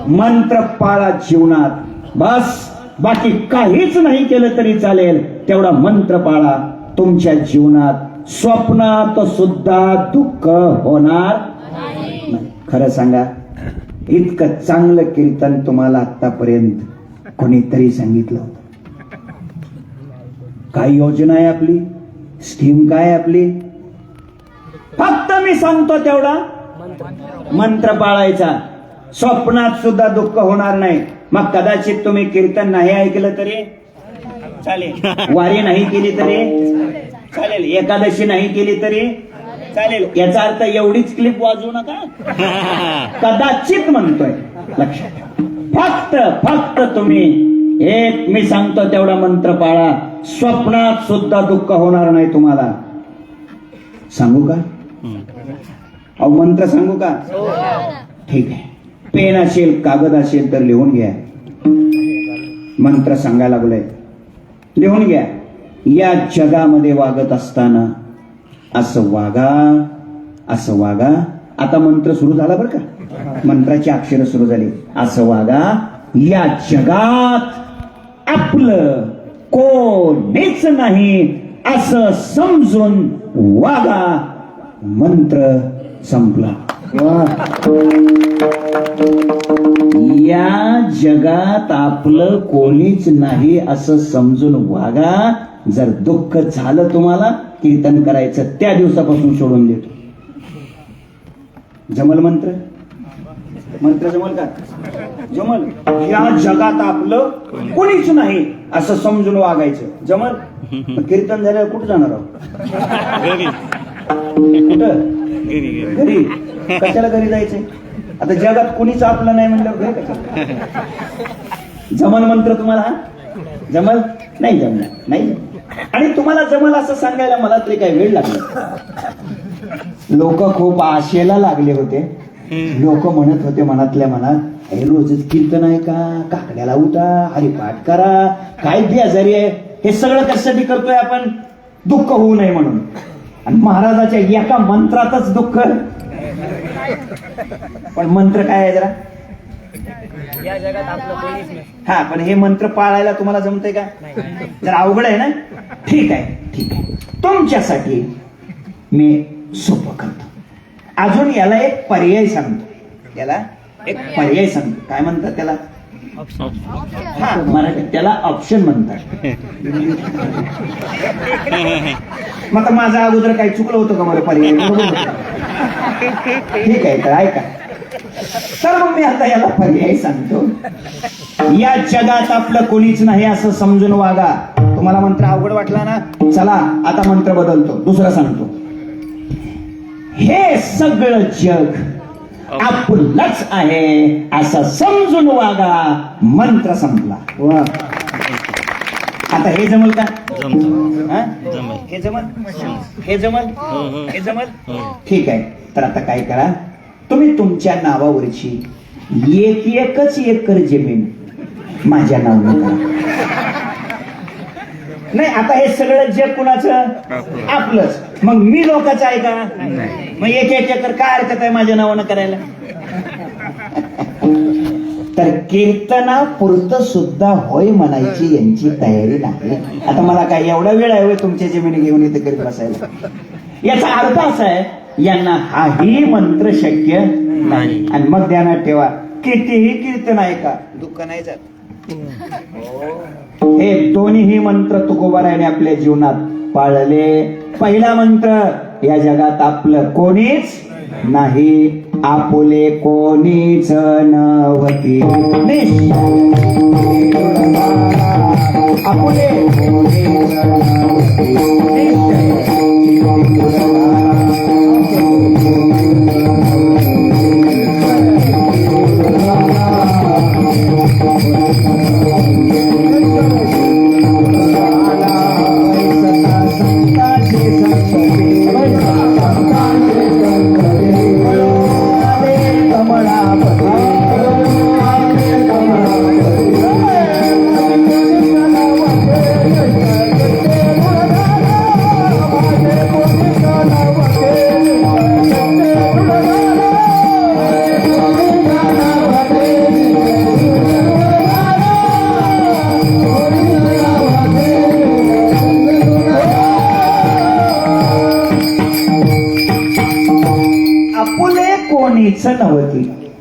मंत्र पाळा जीवनात. बस, बाकी काहीच नाही केलं तरी चालेल. तेवढा मंत्र पाळा. तुमच्या जीवनात स्वप्नात सुद्धा दुःख होणार नाही. खरं सांगा, इतकं चांगलं कीर्तन तुम्हाला आतापर्यंत कोणीतरी सांगितलं होतं? काय योजना आहे आपली? स्कीम काय आपली? फक्त मी सांगतो तेवढा मंत्र पाळायचा. स्वप्नात सुद्धा दुःख होणार नाही. मग कदाचित तुम्ही कीर्तन नाही ऐकलं तरी चालेल, वारी नाही केली तरी चालेल, एकादशी नाही केली तरी चालेल. याचा अर्थ एवढीच क्लिप वाजवू नका, कदाचित म्हणतोय. लक्षात फक्त तुम्ही एक मी सांगतो तेवढा मंत्र पाळा. स्वप्नात सुद्धा दुःख होणार नाही तुम्हाला. सांगू का? अहो मंत्र सांगू का? ठीक आहे. पेन असेल, कागद असेल तर लिहून घ्या. मंत्र सांगायला लागलोय, लिहून घ्या. या जगामध्ये वागत असताना असं वागा, असं वागा. आता मंत्र सुरू झाला बरं का, मंत्राची अक्षरं सुरू झाली. असं वागा, या जगात आपलं कोणीच नाही असं समजून वागा. मंत्र संपला. या जगात आपलं कोणीच नाही असं समजून वागा. जर दुःख झालं तुम्हाला, कीर्तन करायचं त्या दिवसापासून सोडून देतो. जमल मंत्र? मंत्र जमल का? जमल. या जगात आपलं कोणीच नाही असं समजून वागायचं जमल. मग कीर्तन झाल्यावर कुठं जाणार आहोत? घरी कुठं? घरी घरी घरी. कशाला घरी जायचंय? आता जगात कुणीच आपलं नाही म्हणल्यावर घरी कशाला? जमल मंत्र तुम्हाला? हा जमल? नाही जमणार, नाही जमणार. आणि तुम्हाला जमल असं सांगायला मला तरी काही वेळ लागला. लोक खूप आशेला लागले होते. लोक म्हणत होते मनातल्या मनात, हे रोजच कीर्तन आहे का? काकड्याला उठा, हरिपाठ करा, काय बेजारी आहे. हे सगळं कशासाठी करतोय आपण? दुःख होऊ नये म्हणून. आणि महाराजाच्या एका मंत्रातच दुःख. पण मंत्र काय आहे जरा? या जगात आपलं कोणीच नाही. हा, पण हे मंत्र पाळायला तुम्हाला जमतंय का? जरा अवघड आहे ना. ठीक आहे, ठीक आहे, तुमच्यासाठी मी सोपं करतो. अजून याला एक पर्याय सांगतो. याला एक पर्याय सांगतो. काय म्हणतात त्याला? हा, मराठीत त्याला ऑप्शन म्हणतात. मग आता माझं अगोदर काही चुकलं होतं का? मला पर्याय बरोबर होतं. ठीक आहे, तर ऐका. तर मग मी आता याला पर्याय सांगतो. या जगात आपलं कोणीच नाही असं समजून वागा. तुम्हाला मंत्र अवघड वाटला ना? चला आता मंत्र बदलतो, दुसरा सांगतो. हे सगळं जग आपलंच आहे असं समजून वागा. मंत्र संपला. वा. आता हे जमल का? जमतं. हा? जमेल. हे जमल? हे जमल? हो. हे जमल? हो. ठीक आहे. तर आता काय करा, तुम्ही तुमच्या नावावरची एकच एकर जमीन माझ्या नावावर करा. नाही, आता हे सगळं जग कुणाचं? आपलंच. मग मी लोकांचं आहे का? मग एक एकर काय हरकत आहे माझ्या नावानं करायला? तर कीर्तनापुरतं सुद्धा होय म्हणायची यांची तयारी नाही. आता मला काय एवढा वेळ आहे तुमच्या जमिनी घेऊन इथे करीत बसायला? याचा अर्थ असा आहे, यांना हाही मंत्र शक्य नाही. आणि मग ध्यानात ठेवा, कितीही कीर्तन आहे का दुःख नाही जात. हे दोन्ही मंत्र तुकोबाराने आपल्या जीवनात पाळले. पहिला मंत्र, या जगात आपलं कोणीच नाही, आपुले कोणीच नव्हती. आपुले कोणीच नव्हती.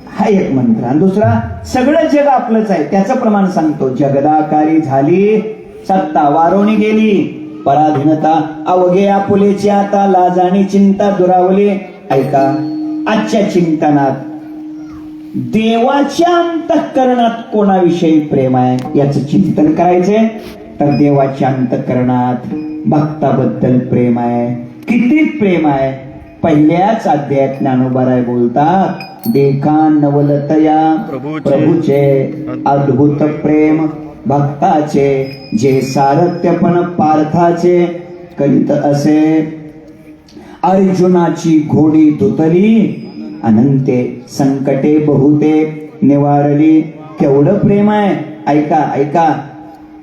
हा एक मंत्र. आणि दुसरा, सगळं जग आपलंच आहे त्याचं प्रमाण सांगतो. जगदाकारी झाली, सत्ता वारोणी गेली, पराधीनता अवघे आपुलेची आता, लाज आणि चिंता दुरावली. ऐका, आजच्या चिंतनात देवाच्या अंतःकरणात कोणाविषयी प्रेम आहे याचं चिंतन करायचंय. तर देवाच्या अंतःकरणात भक्ताबद्दल प्रेम आहे. किती प्रेम आहे? पहिल्याच अध्यायात ज्ञानोबाराय बोलतात, देखा नवलतया प्रभूचे अद्भुत प्रेम भक्ताचे, जे सारथ्यपण पार्थाचे करीत असे. अर्जुनाची घोडी तुतली, अनंते संकटे बहुते निवारली. केवढं प्रेम आहे? ऐका ऐका,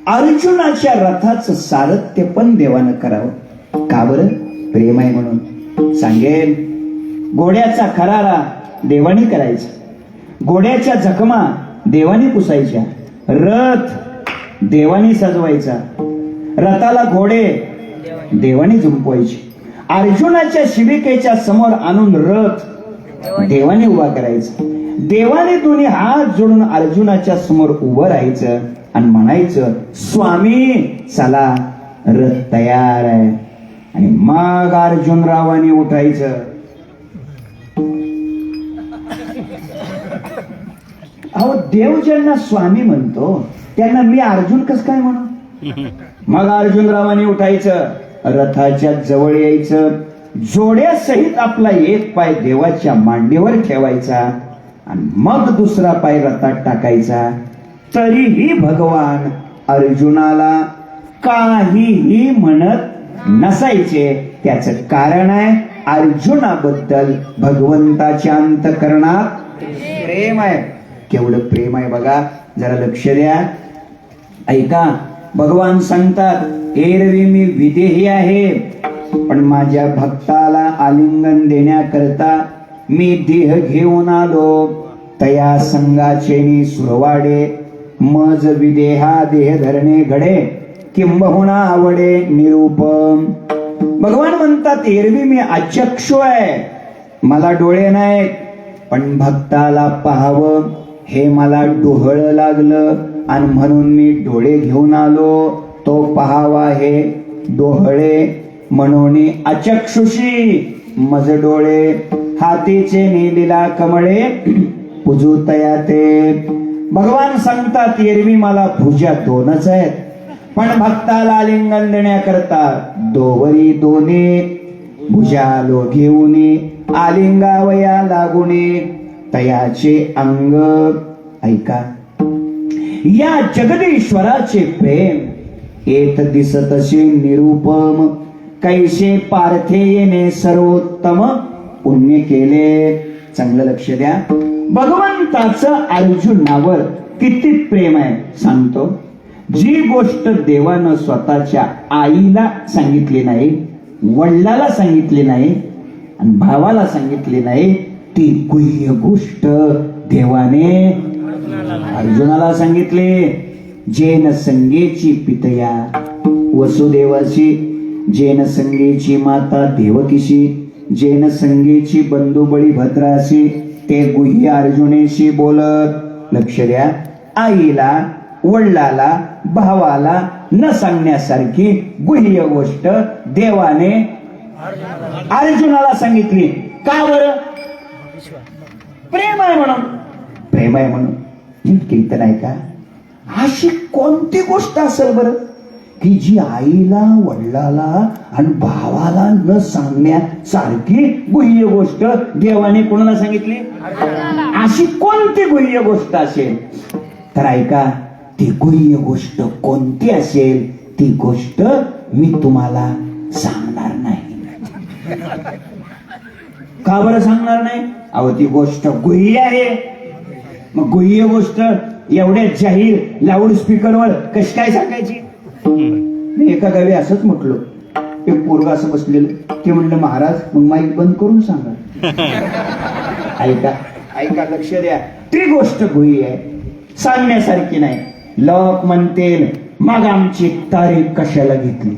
अर्जुनाच्या रथाचं सारथ्य पण देवानं करावं. का बरं? प्रेम आहे म्हणून. सांगेल, घोड्याचा खरारा देवानी करायचा, घोड्याच्या जखमा देवानी पुसायच्या, रथ देवानी सजवायचा, रथाला घोडे देवानी झुंपवायचे. अर्जुनाच्या शिबिकेच्या समोर आणून रथ देवाने उभा करायचा. देवाने दोन्ही हात जोडून अर्जुनाच्या समोर उभं राहायचं आणि म्हणायचं, स्वामी चला रथ तयार आहे. आणि मग अर्जुनरावाने उठायचं. अहो, देव ज्यांना स्वामी म्हणतो त्यांना मी अर्जुन कस काय म्हणू? मग अर्जुनरावांनी उठायचं, रथाच्या जवळ यायचं, जोड्यासहित आपला एक पाय देवाच्या मांडीवर ठेवायचा आणि मग दुसरा पाय रथात टाकायचा. तरीही भगवान अर्जुनाला काहीही म्हणत नसायचे. त्याच कारण आहे अर्जुनाबद्दल भगवंताच्या अंतःकरणात प्रेम आहे. केवढं प्रेम आहे बघा, जरा लक्ष द्या, ऐका. भगवान सांगतात, एरवी मी विदेही आहे, पण माझ्या भक्ताला आलिंगन देण्याकरता मी देह घेऊन आलो. तया संगाचे सुरवाडे मज विदेहा देह धरणे घडे किंबहुना आवडे निरूपम. भगवान म्हणतात, एरवी मी अचक्षु आहे, मला डोळे नाहीत, पण भक्ताला पाहावं हे मला डोहळ लागलं आणि म्हणून मी डोळे घेऊन आलो. तो पाहावा हे डोहळे म्हणून अचक्षुषी मज डोळे हातीचे नेलेला कमळे पुजूतया ते. भगवान सांगतात, एरवी मला भुजा दोनच आहेत, पण भक्ताला आलिंगन देण्याकरता दोवरी दोन्ही भुजालो घेऊनी आलिंगावया लागुने तयाचे अंग. ऐका, या जगदीश्वराचे प्रेम येत दिसतसे निरूपम. कैसे पार्थेयने सर्वोत्तम पुण्य केले. चांगलं लक्ष द्या, भगवंताचं अर्जुनावर किती प्रेम आहे सांगतो. जी गोष्ट देवानं स्वतःच्या आईला सांगितली नाही, वडिलाला सांगितली नाही आणि भावाला सांगितली नाही, ती गुह्य गोष्ट देवाने अर्जुनाला सांगितले. जेन संगेची पितया वसुदेवाची, जेन संगेची माता देवकीशी, जेन संगेची बंधुबळी भद्राशी, ते गुह्य अर्जुनेशी बोलत. लक्ष द्या, आईला वडिलाला भावाला न सांगण्यासारखी गुह्य गोष्ट देवाने अर्जुनाला सांगितली. का बरं? प्रेम आहे म्हणून. प्रेम आहे म्हणून. नीट कीर्तन आहे का? अशी कोणती गोष्ट असेल बरं की जी आईला वडिलाला आणि भावाला न सांगण्यासारखी गुह्य गोष्ट देवाने कोणाला सांगितली? अशी कोणती गुह्य गोष्ट असेल तर ऐका, ती गुह्य गोष्ट कोणती असेल ती गोष्ट मी तुम्हाला सांगणार नाही. का बरं सांगणार नाही? अहो, ती गोष्ट गुह्य आहे. मग गुह्य गोष्ट एवढ्या जाहीर लाऊड स्पीकरवर कशी काय सांगायची? मी एका गावी असंच म्हटलो, एक पोरगा असं बसलेलं, ते म्हणलं, महाराज मग माईक बंद करून सांगा. ऐका ऐका, लक्ष द्या, ती गोष्ट गुह्य आहे, सांगण्यासारखी नाही. लोक म्हणतील, मग आमची तारीख कशाला घेतली?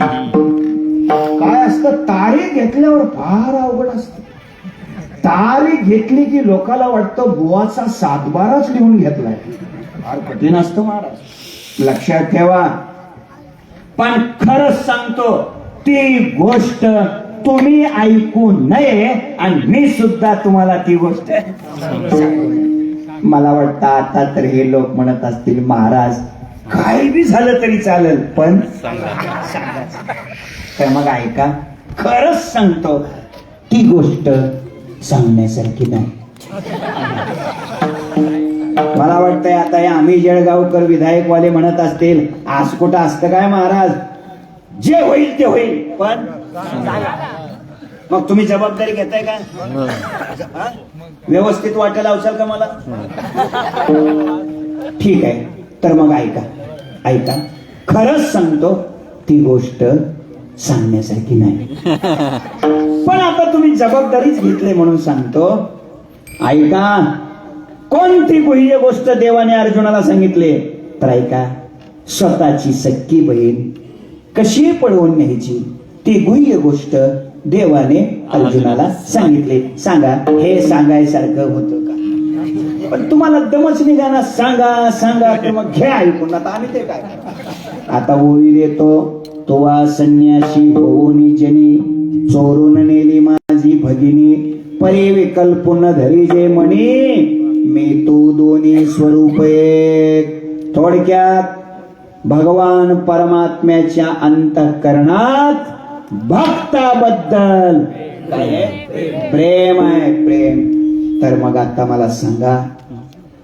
काय असतं, तारीख घेतल्यावर फार अवघड असतं. तारीख घेतली की लोकाला वाटतं बुवाचा 7-12च लिहून घेतलाय. फार कठीण असतं महाराज, लक्षात ठेवा. पण खरंच सांगतो, ती गोष्ट तुम्ही ऐकू नये आणि मी सुद्धा तुम्हाला ती गोष्ट मला वाटतं आता तर हे लोक म्हणत असतील, महाराज काही बी झालं तरी चालेल पण तर मग ऐका, खरंच सांगतो, ती गोष्ट सांगण्यासारखी नाही. मला वाटतंय आता हे आम्ही जळगावकर विधायकवाले म्हणत असतील, आज कुठं असतं काय महाराज, जे होईल ते होईल पण मग तुम्ही जबाबदारी घेताय का? व्यवस्थित वाटायला लावशाल का मला? ठीक आहे, तर मग ऐका ऐका, खरंच सांगतो, ती गोष्ट सांगण्यासारखी नाही. पण आता तुम्ही जबाबदारीच घेतली म्हणून सांगतो, ऐका. कोणती गुह्य गोष्ट देवाने अर्जुनाला सांगितले तर ऐका, स्वतःची सख्खी बहीण कशी पळवून न्यायची ती गुह्य गोष्ट देवाने अर्जुनाला सांगितले. सांगा, हे सांगायसारखं होतं का? पण तुम्हाला दमच निघाना, सांगा सांगा, तर मग घ्या ऐकून. आता आम्ही ते काय, आता ओळी देतो, तोवा संन्यासी होऊनी जनी चोरून नेली माझी भगिनी, परे विकल्पुन धरी जे म्हणी मी तू दोन्ही स्वरूप एक. थोडक्यात भगवान परमात्म्याच्या अंतःकरणात भक्ताबद्दल काय आहे? प्रेम आहे, प्रेम. तर मग आता मला सांगा,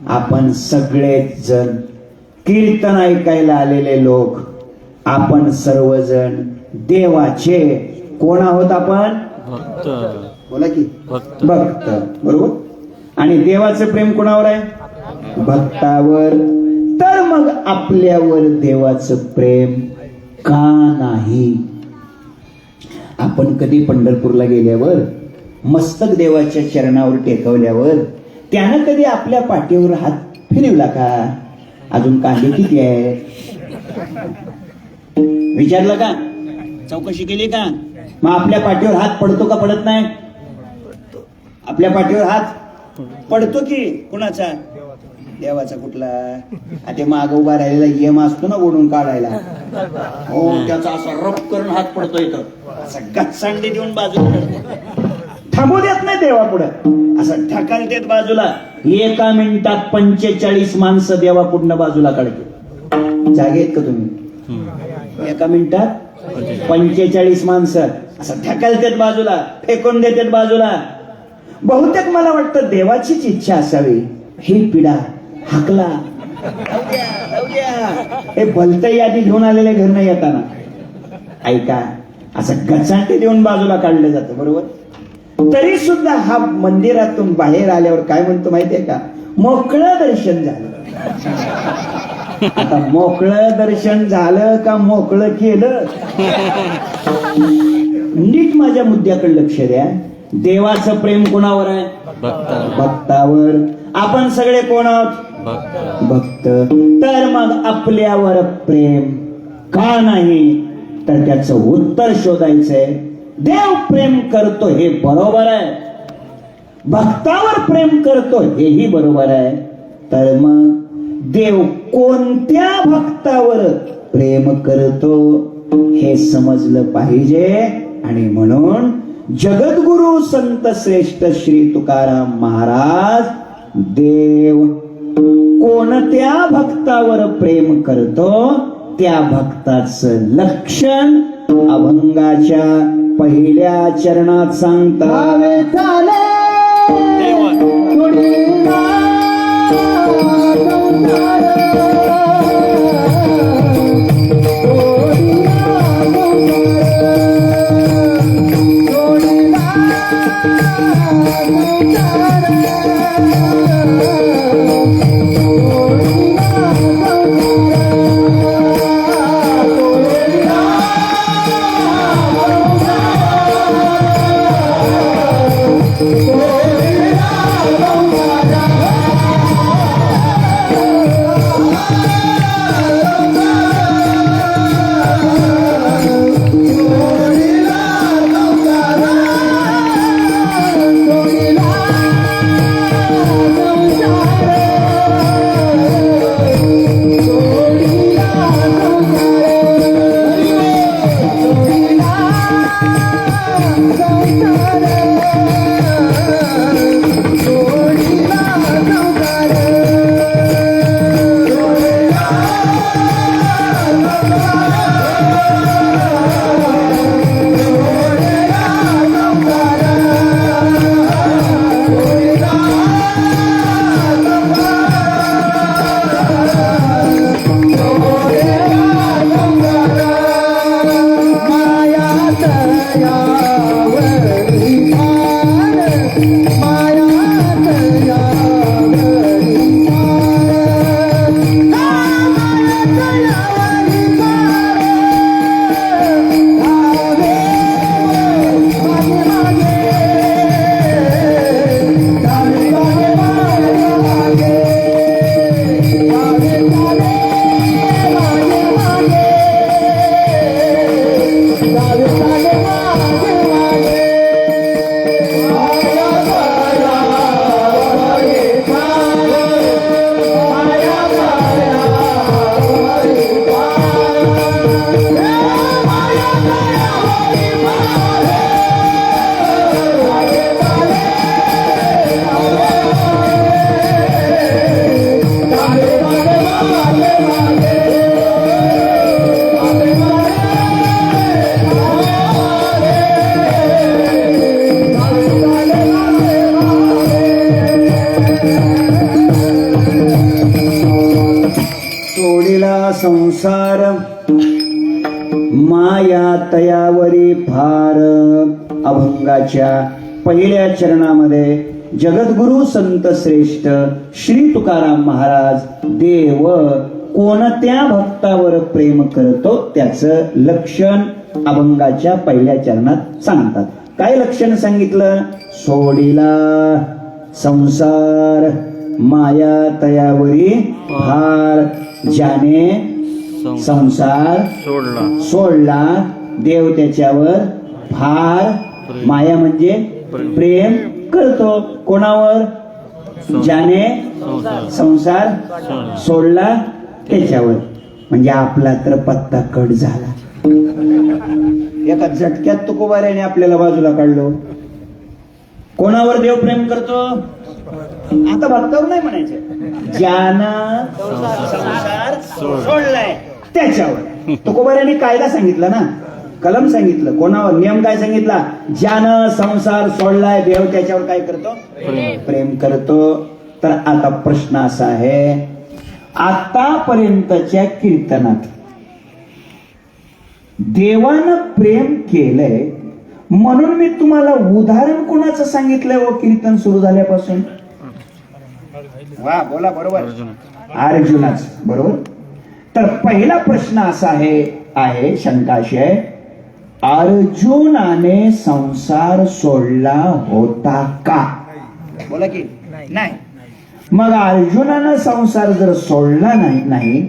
आपण सगळेच जण कीर्तन ऐकायला आलेले लोक, आपण सर्वजण देवाचे कोण आहोत? आपण भक्त बोला की भक्त भक्त, बरोबर. आणि देवाचं प्रेम कोणावर आहे? भक्तावर. तर मग आपल्यावर देवाचं प्रेम का नाही? आपण कधी पंढरपूरला गेल्यावर मस्तक देवाच्या चरणावर टेकवल्यावर त्यानं कधी आपल्या पाठीवर हात फिरवला का? अजून कांदे किती आहे विचारलं का? चौकशी केली का? मग आपल्या पाठीवर हात पडतो का पडत नाही? आपल्या पाठीवर हात पडतो की कुणाचा? देवाचा. कुठला? ते माग उभा राहिलेला यम असतो ना ओढून काढायला, हो त्याचा असा रप करून हात पडतो इथं, असा गच्चांडी देऊन बाजूला काढतो. थांबू देत नाही देवा पुढं, असं ढकल देत बाजूला. एका मिनिटात 45 माणसं देवा पुढनं बाजूला काढते. जागेत का तुम्ही? एका मिनिटात 45 माणसं असं ढकलतेत बाजूला, फेकून देतात बाजूला. बहुतेक मला वाटतं देवाचीच इच्छा असावी, ही पिढा हाकला, हे भलतं यादी घेऊन आलेले घर नाही येताना. ऐका, असं गचाटे देऊन बाजूला काढलं जातं, बरोबर. तरी सुद्धा हा मंदिरातून बाहेर आल्यावर काय म्हणतो माहितीये का? मोकळं दर्शन झालं. आता मोकळं दर्शन झालं का मोकळं केलं? नीट माझ्या मुद्द्याकडे लक्ष द्या. देवाचं प्रेम कोणावर आहे? भक्तावर. आपण सगळे कोण आहोत? भक्त. तर मग आपल्यावर प्रेम का नाही? तर त्याचं उत्तर शोधायचंय. देव प्रेम करतो हे बरोबर आहे, भक्तावर प्रेम करतो हेही बरोबर आहे. तर मग देव कोणत्या भक्तावर प्रेम करतो हे समजलं पाहिजे. आणि म्हणून जगद्गुरु संत श्रेष्ठ श्री तुकाराम महाराज देव कोणत्या भक्तावर प्रेम करतो त्या भक्ताचं लक्षण अभंगाच्या पहिल्या चरणात सांगतात. माया संसार माया तयावरी फार. अभंगाच्या पहिल्या चरणामध्ये जगद्गुरु संत श्रेष्ठ श्री तुकाराम महाराज देव कोणत्या भक्तावर प्रेम करतो त्याचं लक्षण अभंगाच्या पहिल्या चरणात सांगतात. काय लक्षण सांगितलं? सोडिला संसार माया तयावरी फार. ज्याने संसार सोडला देव त्याच्यावर फार माया म्हणजे प्रेम करतो. कोणावर? ज्याने संसार सोडला त्याच्यावर. म्हणजे आपला तर पत्ता कट झाला. एका झटक्यात तुकोबाऱ्याने आपल्याला बाजूला काढलो. कोणावर देव प्रेम करतो? आता भक्तावर नाही म्हणायचं, ज्यानं संसार सोडलाय त्याच्यावर. तुकोबाऱ्याने कायदा सांगितला ना, कलम सांगितलं. कोणावर? नियम काय सांगितला? ज्यानं संसार सोडलाय देव त्याच्यावर काय करतो? प्रेम करतो. तर आता प्रश्न असा आहे, आतापर्यंतच्या कीर्तनात देवानं प्रेम केलंय म्हणून मी तुम्हाला उदाहरण कोणाचं सांगितलंय व कीर्तन सुरू झाल्यापासून? वा बोला. बरोबर, अर्जुनाच. बरोबर. तर पहिला प्रश्न असा आहे शंका अशी आहे, अर्जुनाने संसार सोडला होता का? बोला की नाही. मग अर्जुनानं संसार जर सोडला नाही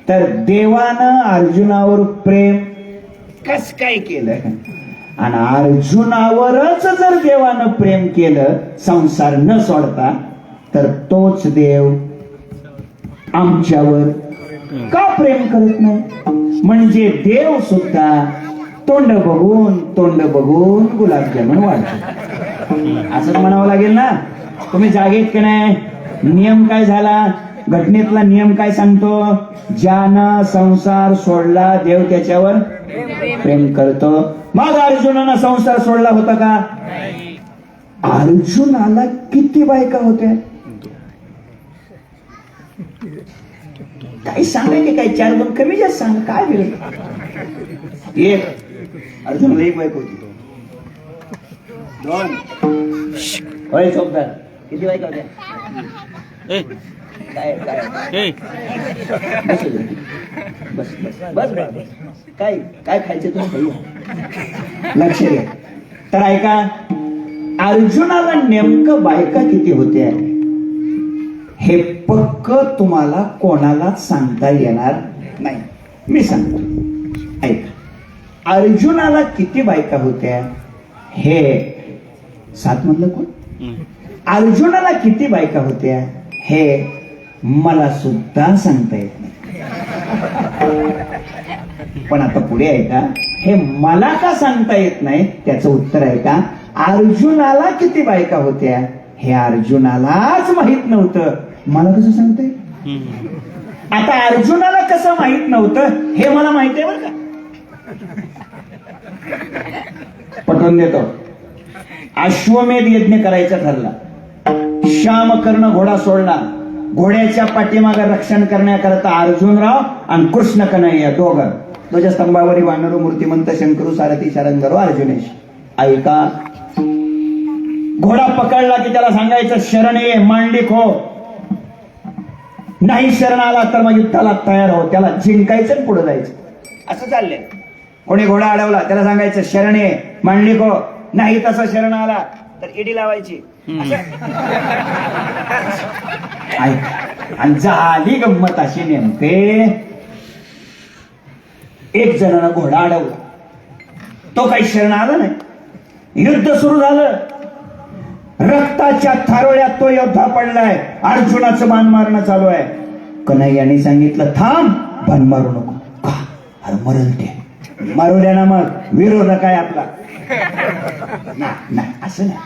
तर देवानं अर्जुनावर प्रेम कस काय केलं? आणि अर्जुनावरच जर देवानं प्रेम केलं संसार न सोडता, तर तोच देव आमच्यावर का प्रेम करत नाही? म्हणजे देव सुद्धा तोंड बघून गुलाबजामुन वाढतो. असंच म्हणावं लागेल ना. तुम्ही जागेत का नाही? नियम काय झाला? घटनेतला नियम काय सांगतो? ज्यानं संसार सोडला देव त्याच्यावर प्रेम करतो. मग अर्जुनानं संसार सोडला होता का? अर्जुनाला किती बायका होत्या? काही सांगायचे काय? 4-2 कमी जास्त सांग. काय वेळ? एक. अर्जुनाला एक बायको होती. 2. होय चौकदार, किती बायका होत्या? काय बस बस बस काय काय खायचं तुम्ही? लक्ष द्या. तर ऐका, अर्जुनाला नेमकं बायका किती होत्या हे पक्क तुम्हाला कोणालाच सांगता येणार नाही. मी सांगतो, ऐका. अर्जुनाला किती बायका होत्या हे 7 मधलं कोण? अर्जुनाला किती बायका होत्या हे मला सुद्धा सांगता येत नाही. पण आता पुढे ऐका, हे मला का सांगता येत नाही त्याचं उत्तर आहे का, अर्जुनाला किती बायका होत्या हे अर्जुनालाच माहित नव्हतं. मला कसं सांगता येईल? आता अर्जुनाला कसं माहित नव्हतं हे मला माहिती आहे बरं का. पटवून देतो. अश्वमेध यज्ञ करायचा ठरला. श्यामकर्ण घोडा सोडला. घोड्याच्या पाठीमागे रक्षण करण्याकरता अर्जुनराव आणि कृष्ण कन्हैया दोघं. ध्वजस्तंभावरी वानरू मूर्तिमंत शंकरू सारथी शरंगरो अर्जुनेश. ऐका, घोडा पकडला की त्याला सांगायचं शरण ये, मांडलिक हो. नाही शरण आला तर मग युद्धाला तयार हो. त्याला जिंकायचं पुढे जायचं. असं चाललंय. कोणी घोडा अडवला त्याला सांगायचं शरण ये, मांडलिक हो. नाही तसं शरण आला तर इडी लावायची. आणि झाली गंमत अशी, नेमके एक जणांना घोडा अडवला. तो काही शरण आला नाही. युद्ध सुरू झालं. रक्ताच्या थारोळ्यात तो योद्धा पडलाय. अर्जुनाचं बाण मारणं चालू आहे. कन्हैयाने सांगितलं थांब, बाण मारू नको. का? अरे मरल ते. मारू द्या ना. मग विरोधक आहे आपला. नाही असं नाही,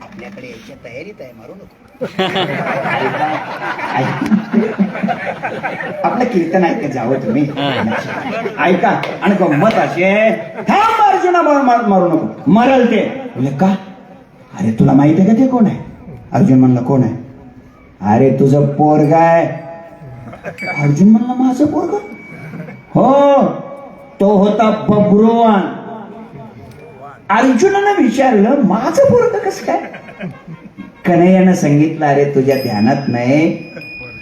आपल्याकडे याच्या तयारीत आहे, मारू नको. आपलं कीर्तन ऐकत जावं तुम्ही. ऐका. आणि गंमत अशी आहे, थांब अर्जुना, मारू नको, मरल ते. बोले का? अरे तुला माहिती आहे का ते कोण आहे? अर्जुन म्हणला कोण आहे? अरे तुझं पोरगा आहे. अर्जुन म्हणला माझं पोरगा? हो, तो होता बब्रुवान. अर्जुनानं विचारलं, माझं पोरग कसं काय? कन्हैयानं सांगितलं, अरे तुझ्या ध्यानात नाही,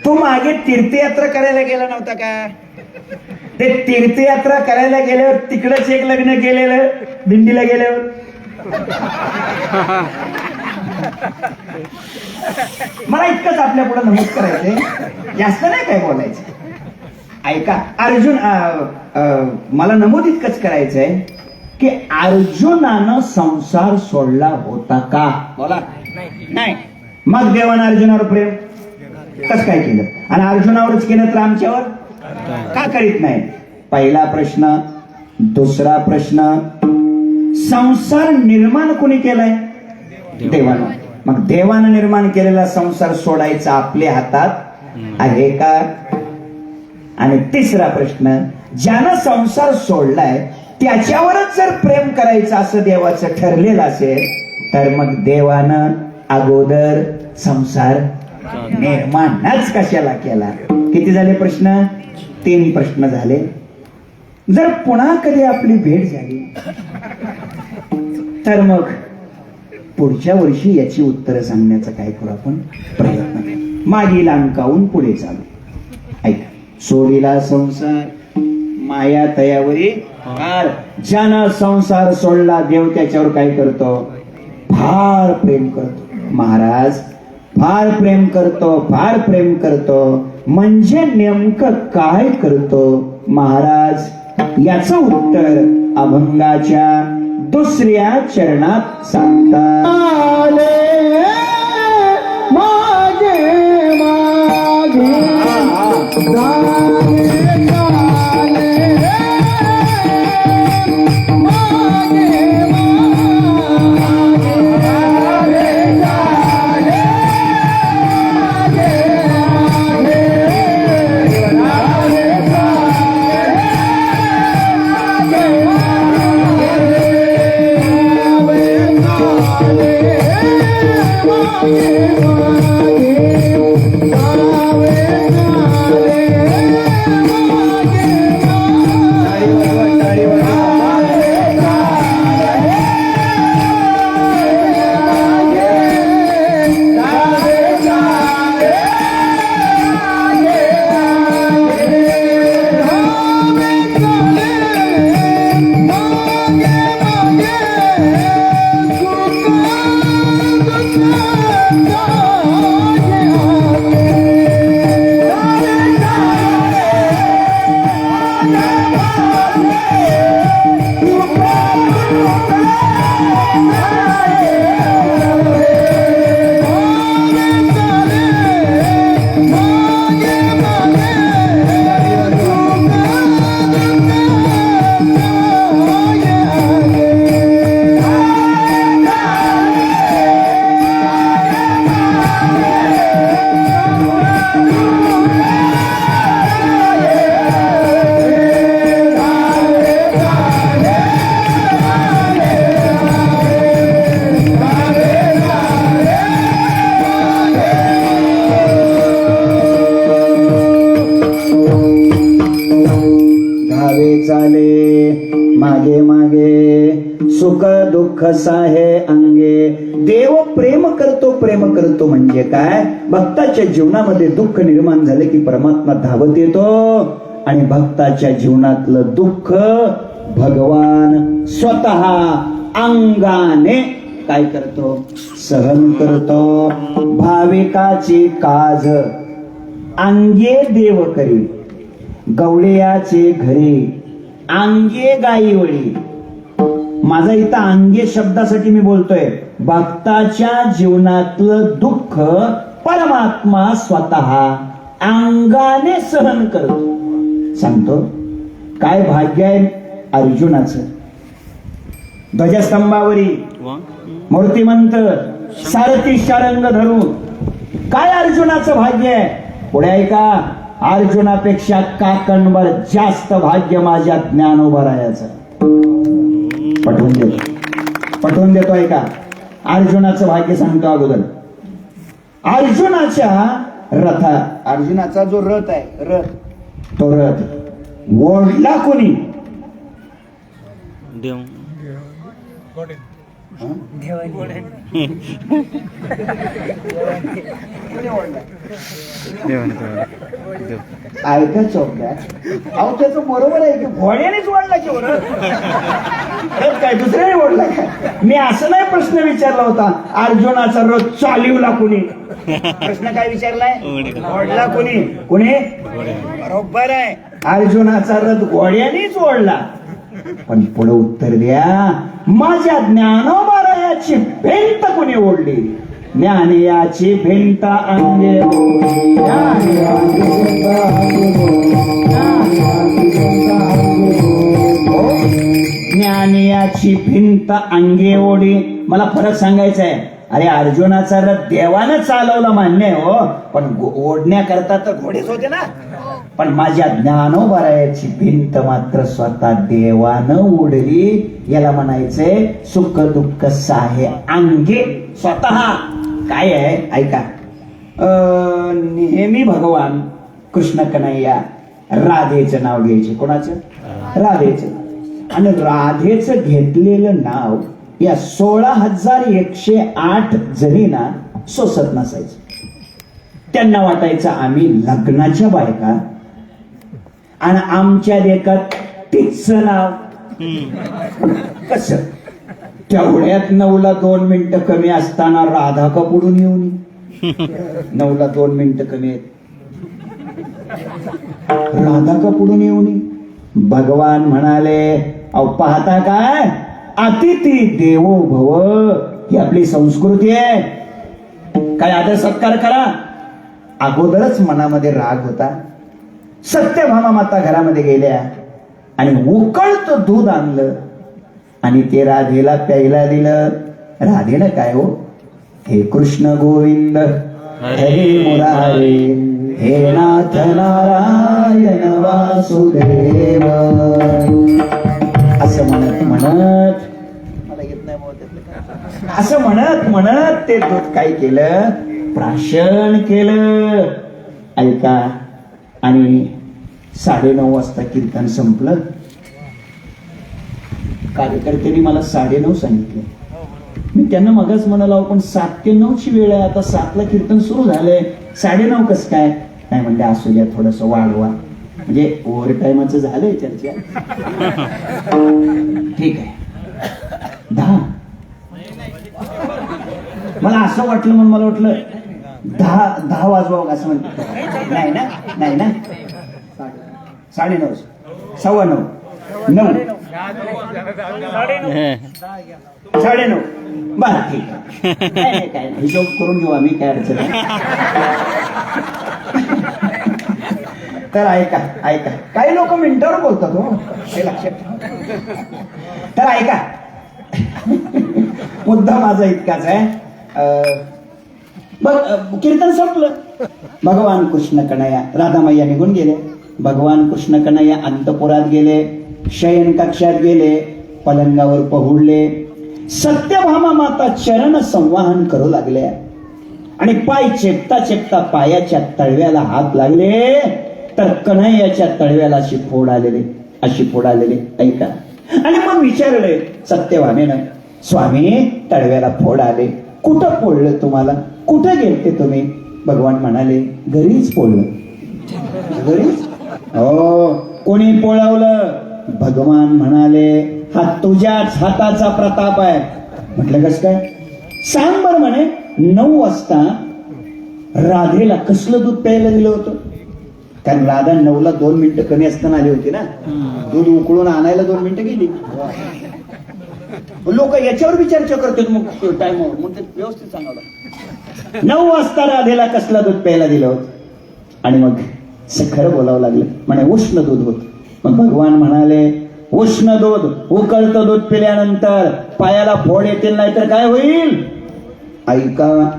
तू मागे तीर्थयात्रा करायला गेला नव्हता का? ते तीर्थयात्रा करायला गेल्यावर तिकडच एक लग्न केलेलं दिंडीला गेल्यावर. मला इतकंच आपल्या पुढे नमूद करायचंय, जास्त नाही काय बोलायचं. ऐका अर्जुन, मला नमूद इतकंच करायचंय की अर्जुनानं संसार सोडला होता का? बोला. नाही. मग देवानं अर्जुनावर प्रेम कसं काय केलं? आणि अर्जुनावरच केलं तर आमच्यावर का करीत नाही? पहिला प्रश्न. दुसरा प्रश्न, संसार निर्माण कोणी केलाय? देवानं. मग देवानं निर्माण केलेला संसार सोडायचा आपल्या हातात आहे का? आणि तिसरा प्रश्न, ज्यानं संसार सोडलाय त्याच्यावरच जर प्रेम करायचं असं देवाचं ठरलेलं असेल तर मग देवानं अगोदर संसार निर्माणच कशाला केला? किती झाले प्रश्न? 3 प्रश्न झाले. जर पुन्हा कधी आपली भेट झाली तर मग पुढच्या वर्षी याची उत्तरं सांगण्याचा काय करू आपण प्रयत्न करू. मागील अंकावून पुढे चालू. ऐका. सोडीला संसार माया तयावरी फार. ज्यानं संसार सोडला देव त्याच्यावर काय करतो? फार प्रेम करतो. महाराज फार प्रेम करतो, फार प्रेम करतो म्हणजे नेमकं काय करतो महाराज? याचं उत्तर अभंगाच्या 2ऱ्या चरणात सांगतात. मागे मागे मागे सुख दुःख साहे अंगे. देव प्रेम करतो म्हणजे काय? भक्ताच्या जीवनामध्ये दुःख निर्माण झाले की परमात्मा धावत येतो आणि भक्ताच्या जीवनातलं दुःख भगवान स्वतः अंगाने काय करतो? सहन करतो. भाविकाची काज अंगे देव करी, गवळ्याचे घरी अंगे गाई वळी. माझा इथं अंगे शब्दासाठी मी बोलतोय. भक्ताच्या जीवनातलं दुःख परमात्मा स्वतः अंगाने सहन करतो. सांगतो काय भाग्य आहे अर्जुनाचं. ध्वजस्तंभावरी मूर्तिमंत सारथी शारंग धरून काय अर्जुनाचं भाग्य आहे. पुढे ऐका. अर्जुनापेक्षा काकणभर जास्त भाग्य माझ्या ज्ञानोबरायाचं. पटवून देतो ऐका. अर्जुनाचं भाग्य सांगतो अगोदर. अर्जुनाच्या अर्जुनाचा जो रथ आहे, तो रथ ओढला कोणी? देव देवाने कळवलं. देव आयत्या चौकात. अहो त्याचं बरोबर आहे की घोड्यानेच ओढला की बरं. काय दुसऱ्याने ओढला काय? मी असं नाही प्रश्न विचारला होता अर्जुनाचा रथ चालिवला कोणी. प्रश्न काय विचारलाय? ओढला कोणी? कोणी? बरोबर आहे, अर्जुनाचा रथ घोड्यानेच ओढला. पण पुढे उत्तर द्या, माझ्या ज्ञानोबारायाची भिंत कोणी ओढली? ज्ञानियाची भिंत अंगे ओढली. ज्ञानियाची भिंत अंगे ओढी. मला फरक सांगायचा आहे. अरे अर्जुनाचा रथ देवानं चालवला मान्य आहे हो, पण ओढण्याकरता तर घोडेच होते ना. पण माझ्या ज्ञानोबारायाची भिंत मात्र स्वतः देवानं ओढली. याला म्हणायचंय सुख दुःख साहे अंगे स्वतः. काय आहे ऐका. नेहमी भगवान कृष्ण कन्हैया राधेचं नाव घ्यायचे. कोणाचं? राधेचं. आणि राधेचं घेतलेलं नाव या 16,108 जणींना सोसत नसायचं. त्यांना वाटायचं आम्ही लग्नाच्या बायका आणि आमच्या देखत तिचं नाव. कसं? तेवढ्यात 9ला 2 मिनिटं कमी असताना राधा का पुढून येऊन? 9ला 2 मिनिटं कमी आहेत, राधा का पुढून येऊन? भगवान म्हणाले अहो पाहता काय, अतिथी देवो भव ही आपली संस्कृती आहे. काय आदर सत्कार करा. अगोदरच मनामध्ये राग होता. सत्यभामा माता घरामध्ये गेल्या आणि उकळतं दूध आणलं आणि ते राधेला प्यायला दिलं. राधेनं काय हो, हे कृष्ण गोविंद हरे मुरारे हे नाथ नारायण वासुदेव असं म्हणत म्हणत, मला येत नाही बोलत, असं म्हणत म्हणत ते दूध काय केलं, प्राशन केलं. ऐका. आणि 9:30 वाजता कीर्तन संपलं. कार्यकर्त्यांनी मला 9:30 सांगितलं. मी त्यांना मगच म्हणालो पण 7 ते 9 ची वेळ आहे, आता 7ला कीर्तन सुरू झालंय, 9:30 कसं काय? नाही म्हणजे असू द्या थोडस वाढवा, म्हणजे ओव्हर टाइमच झालंय चर्चा. ठीक आहे 10. मला असं वाटलं म्हणून मला वाटलं 10 वाजवा असं म्हणतो. नाही ना, नाही ना, 9:30, 9:15, 9, 9:30. बरं ठीक आहे, काय हिशोब करून घेऊ आम्ही, काय अडचण नाही. तर ऐका ऐका, काही लोक मिनिटावर बोलतात हो, हे लक्षात ठेवा. तर ऐका, मुद्दा माझा इतकाच आहे. बघ कीर्तन संपलं. भगवान कृष्ण कन्हैया, राधामय्या निघून गेले. भगवान कृष्ण कन्हैया अंतपुरात गेले, शयन कक्षात गेले, पलंगावर पहुडले. सत्यभामा माता चरण संवाहन करू लागल्या आणि पाय चेपता चेपता पायाच्या तळव्याला हात लागले तर कन्हैयाच्या तळव्याला अशी फोड आलेले. ऐका. आणि मग विचारले सत्यभामेनं, स्वामी तळव्याला फोड आले, कुठं पोळलं तुम्हाला, कुठं गेलते तुम्ही? भगवान म्हणाले घरीच पोळलं. घरीच? हो. कोणी पोळवलं? भगवान म्हणाले हा तुझ्याच हाताचा प्रताप आहे. म्हटलं कस काय? सांग बर. म्हणे 9 वाजता राधेला कसलं दूध प्यायला दिलं होतं? कारण राधा 9ला 2 मिनिटं कमी असताना आली होती ना, दूध उकळून आणायला 2 मिनिटं गेली. लोक याच्यावर बी चर्चा करतात मग टाइमवर, मग ते व्यवस्थित सांगावं. 9 वाजता राधेला कसलं दूध प्यायला दिलं होतं? आणि मग खरं बोलावं लागलं. म्हणे उष्ण दूध होत. मग भगवान म्हणाले उष्ण दूध, उकळतं दूध पिल्यानंतर पायाला फोड येतील, नाही तर काय होईल? ऐका.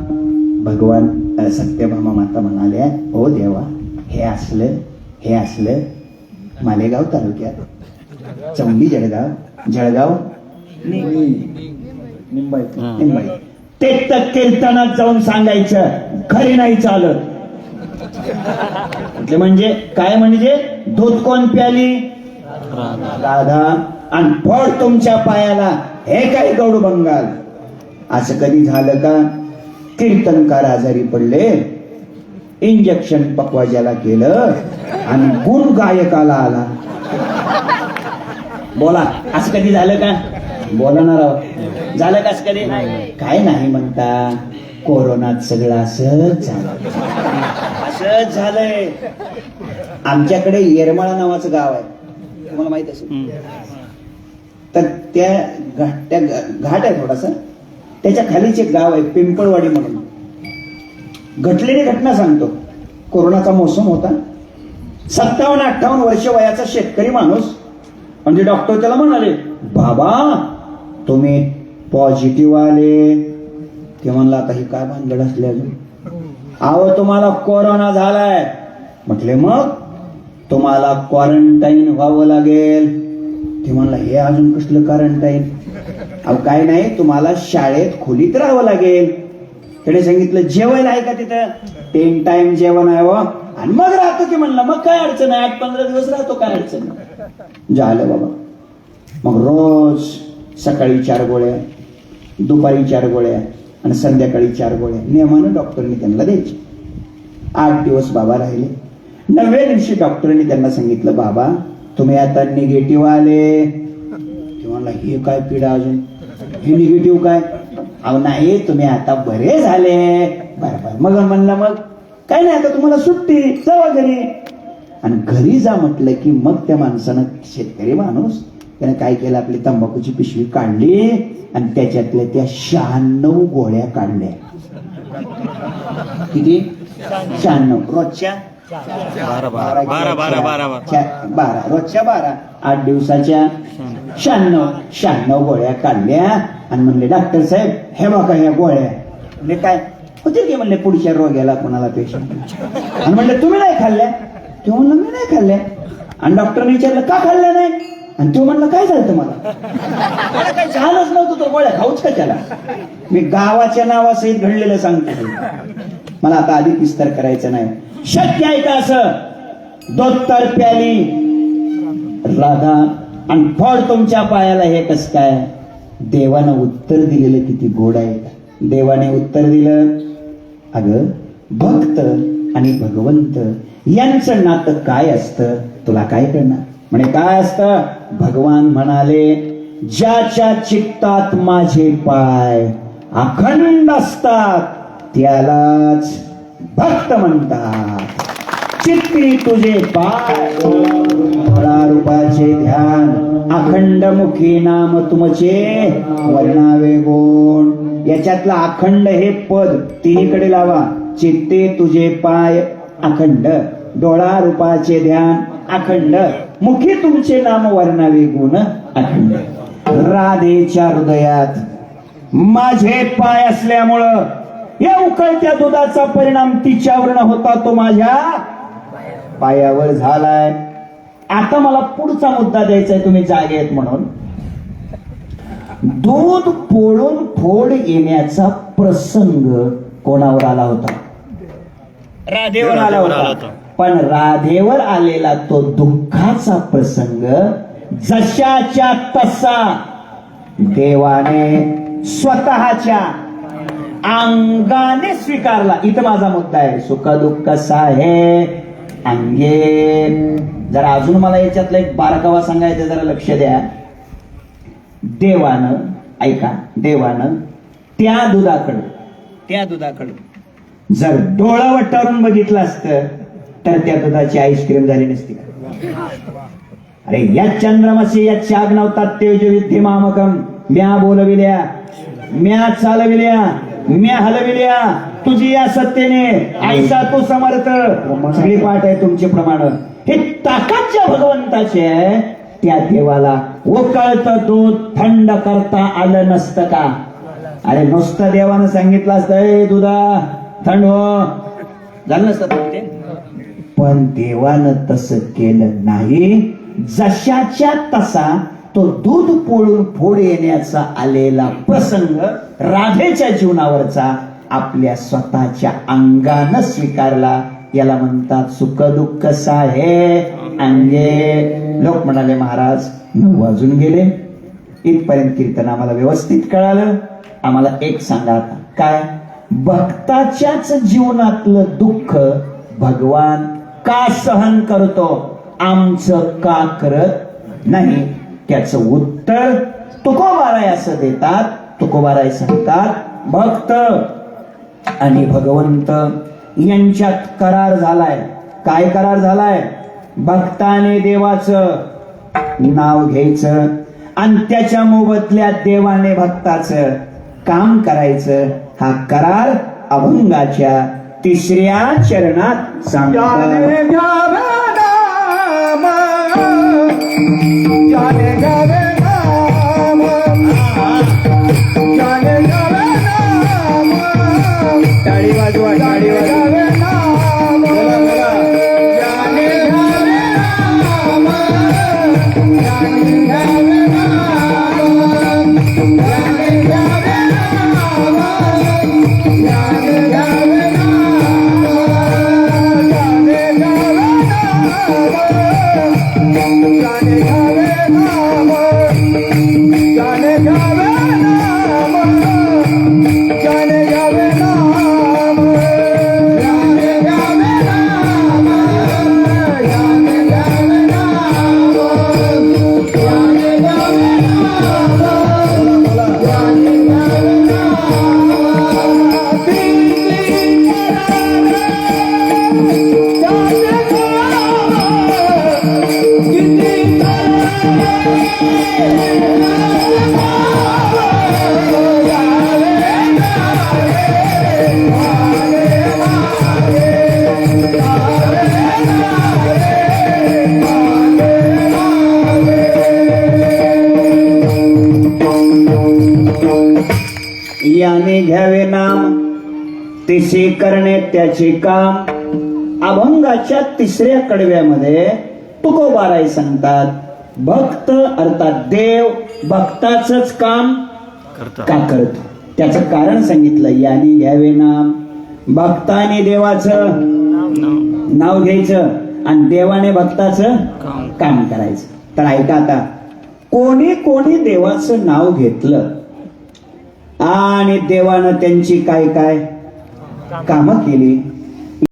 भगवान सत्यभामा माता म्हणाल्या हो देवा, हे असलं मालेगाव तालुक्यात चौंडी जळगाव निंबाई ते तर कीर्तनात जाऊन सांगायचं, घरी नाही चालत. म्हणजे काय? म्हणजे दूध कोण प्याली? राधा. आणि फळ तुमच्या पायाला हे काय गौड बंगाल. असं कधी झालं का? कीर्तनकार आजारी पडले, इंजेक्शन पकवाजाला केलं आणि गुण गायकाला आला. बोला, असं कधी झालं का? बोला ना राव, झालं का असं कधी? काय नाही म्हणता, कोरोनात सगळं असंच झालं. असंच झालंय. आमच्याकडे येरमाळा नावाचं गाव आहे, तुम्हाला माहित असेल. तर त्या घाट आहे थोडासा, त्याच्या खालीच एक गाव आहे पिंपळवाडी म्हणून. घटलेली घटना सांगतो. कोरोनाचा मोसम होता. 57-58 वर्ष वयाचा शेतकरी माणूस. म्हणजे डॉक्टर त्याला म्हणाले, बाबा तुम्ही पॉझिटिव्ह आले. ते म्हणला, आता ही काय भानगड असले अजून? अहो तुम्हाला कोरोना झालाय. म्हटले मग? तुम्हाला क्वारंटाईन व्हावं लागेल. ते म्हणला, हे अजून कसलं क्वारंटाईन? अहो काय नाही, तुम्हाला शाळेत खोलीत राहावं लागेल. त्याने सांगितलं, जेवण आहे का तिथं? 3 टाइम जेवण आहे. आणि मग राहतो की म्हणलं, मग काय अडचण आहे, 8-15 दिवस राहतो, काय अडचण नाही. झालं बाबा. मग रोज सकाळी 4 गोळ्या, दुपारी 4 गोळ्या आणि संध्याकाळी 4 गोळ्या नियमानं डॉक्टरनी त्यांना द्यायचे. 8 दिवस बाबा राहिले. 9व्या दिवशी डॉक्टरांनी त्यांना सांगितलं, बाबा तुम्ही आता निगेटिव्ह आले. ते म्हणला, हे काय पिढा अजून, हे निगेटिव्ह काय? अहो नाही, तुम्ही आता बरे झाले. बरोबर. मग म्हणलं, मग काय नाही, आता तुम्हाला सुट्टी, जावा घरी. आणि घरी जा म्हटलं की मग त्या माणसानं, शेतकरी माणूस, त्याने काय केलं, आपली तंबाखूची पिशवी काढली आणि त्याच्यातल्या त्या 96 गोळ्या काढल्या. किती? 96. रोजच्या 12 रोजच्या 12, 8 दिवसाच्या 96 गोळ्या काढल्या. आणि म्हणले, डॉक्टर साहेब हे बघा ह्या गोळ्या. म्हणजे काय होतील की म्हणले पुढच्या रोग्याला कोणाला पेशंट. आणि म्हणले तुम्ही नाही खाल्ल्या? ते म्हणलं मी नाही खाल्ल्या. आणि डॉक्टरने विचारलं का खाल्ल्या नाही? आणि तो म्हणलं काय झालं तुम्हाला? काही झालंच नव्हतं, तो गोळ्या खाऊच का त्याला? मी गावाच्या नावासहित घडलेलं सांगतो. मला आता अधिक विस्तार करायचा नाही. शक्य आहे का असं? दूध तर प्याली राधा आणि फळ तुमच्या पायाला हे कस काय? देवानं उत्तर दिलेलं किती गोड आहे. देवाने उत्तर दिलं, अगं भक्त आणि भगवंत यांचं नातं काय असतं तुला काय कळणार? म्हणे काय असतं? भगवान म्हणाले, ज्याच्या चित्तात माझे पाय अखंड असतात त्यालाच भक्त म्हणतात. चित्ती तुझे पाय रूपाचे ध्यान, अखंड मुखी नाम तुमचे वर्णावे गुण. याच्यातला अखंड हे पद तिन्हीकडे लावा. चित्ते तुझे पाय अखंड, डोळा रूपाचे ध्यान अखंड, मुखी तुमचे नाम वर्णावे गुण अखंड. राधेच्या हृदयात माझे पाय असल्यामुळं या उकळत्या दुधाचा परिणाम तिच्यावर होता, तो माझ्या पायावर झालाय. आता मला पुढचा मुद्दा द्यायचा आहे, तुम्ही जागे आहेत म्हणून. दूध पोळून फोड येण्याचा प्रसंग कोणावर आला होता? राधेवर आला होता. पण राधेवर आलेला तो दुःखाचा प्रसंग जशाच्या तसा देवाने स्वतःच्या अंगाने स्वीकारला. इथं माझा मुद्दा आहे. सुख दुःख साहे अंगे. जरा अजून मला याच्यातला एक बारकावा सांगायचा, जरा लक्ष द्या. देवानं, ऐका, देवानं त्या दुधाकडं जर डोळा वटारून बघितलं असतं तर त्या दुधाची आईस्क्रीम झाली नसती. अरे या चंद्रमसी या चाग्नवतात तेजविद्धी मामकम. म्या बोलविल्या, म्या चालविल्या, म्या हलविल्या, तुझी या सत्तेने ऐसा तू समर्थ. सगळी पाठ आहे तुमचे प्रमाण. हे ताकातच्या भगवंताचे आहे. त्या देवाला उकळतं दूध थंड करता आलं नसतं का? अरे नुसतं देवानं सांगितलं असतं, ए दुधा थंड हो, झालं नसतं. पण देवानं तसं केलं नाही. जशाच्या तसा तो दूध पोळून फोड येण्याचा आलेला प्रसंग राधेच्या जीवनावरचा आपल्या स्वतःच्या अंगानं स्वीकारला. याला म्हणतात सुख दुःख साहे अंगे. लोक म्हणाले महाराज 9 वाजून गेले. इथपर्यंत कीर्तन आम्हाला व्यवस्थित कळालं. आम्हाला एक सांगा आता, काय भक्ताच्याच जीवनातलं दुःख भगवान का सहन करतो, आमचं का करत नाही? त्याचं उत्तर तुकोबाराय असं देतात. तुकोबाराय सांगतात, भक्त आणि भगवंत यांच्यात करार झालाय. काय करार झालाय? भक्ताने देवाचं नाव घ्यायचं आणि त्याच्या मोबदल्यात देवाने भक्ताचं काम करायचं. हा करार अभंगाच्या 3ऱ्या चरणात सांगतात. टाळी वाजवा, टाळी वाजवा. बोला, बोला. याने घ्यावे नाम तिसे करणे त्याचे काम. अभंगाच्या 3ऱ्या कडव्यामध्ये तुकोबाराय सांगतात, भक्त अर्थात देव भक्ताचंच काम का करतो. त्याचं कारण सांगितलं. याने घ्यावे नाम, भक्ताने देवाचं नाव घ्यायचं आणि देवाने भक्ताचं काम करायचं. तर ऐका आता, कोणी कोणी देवाचं नाव घेतलं आणि देवानं त्यांची काय काय कामं केली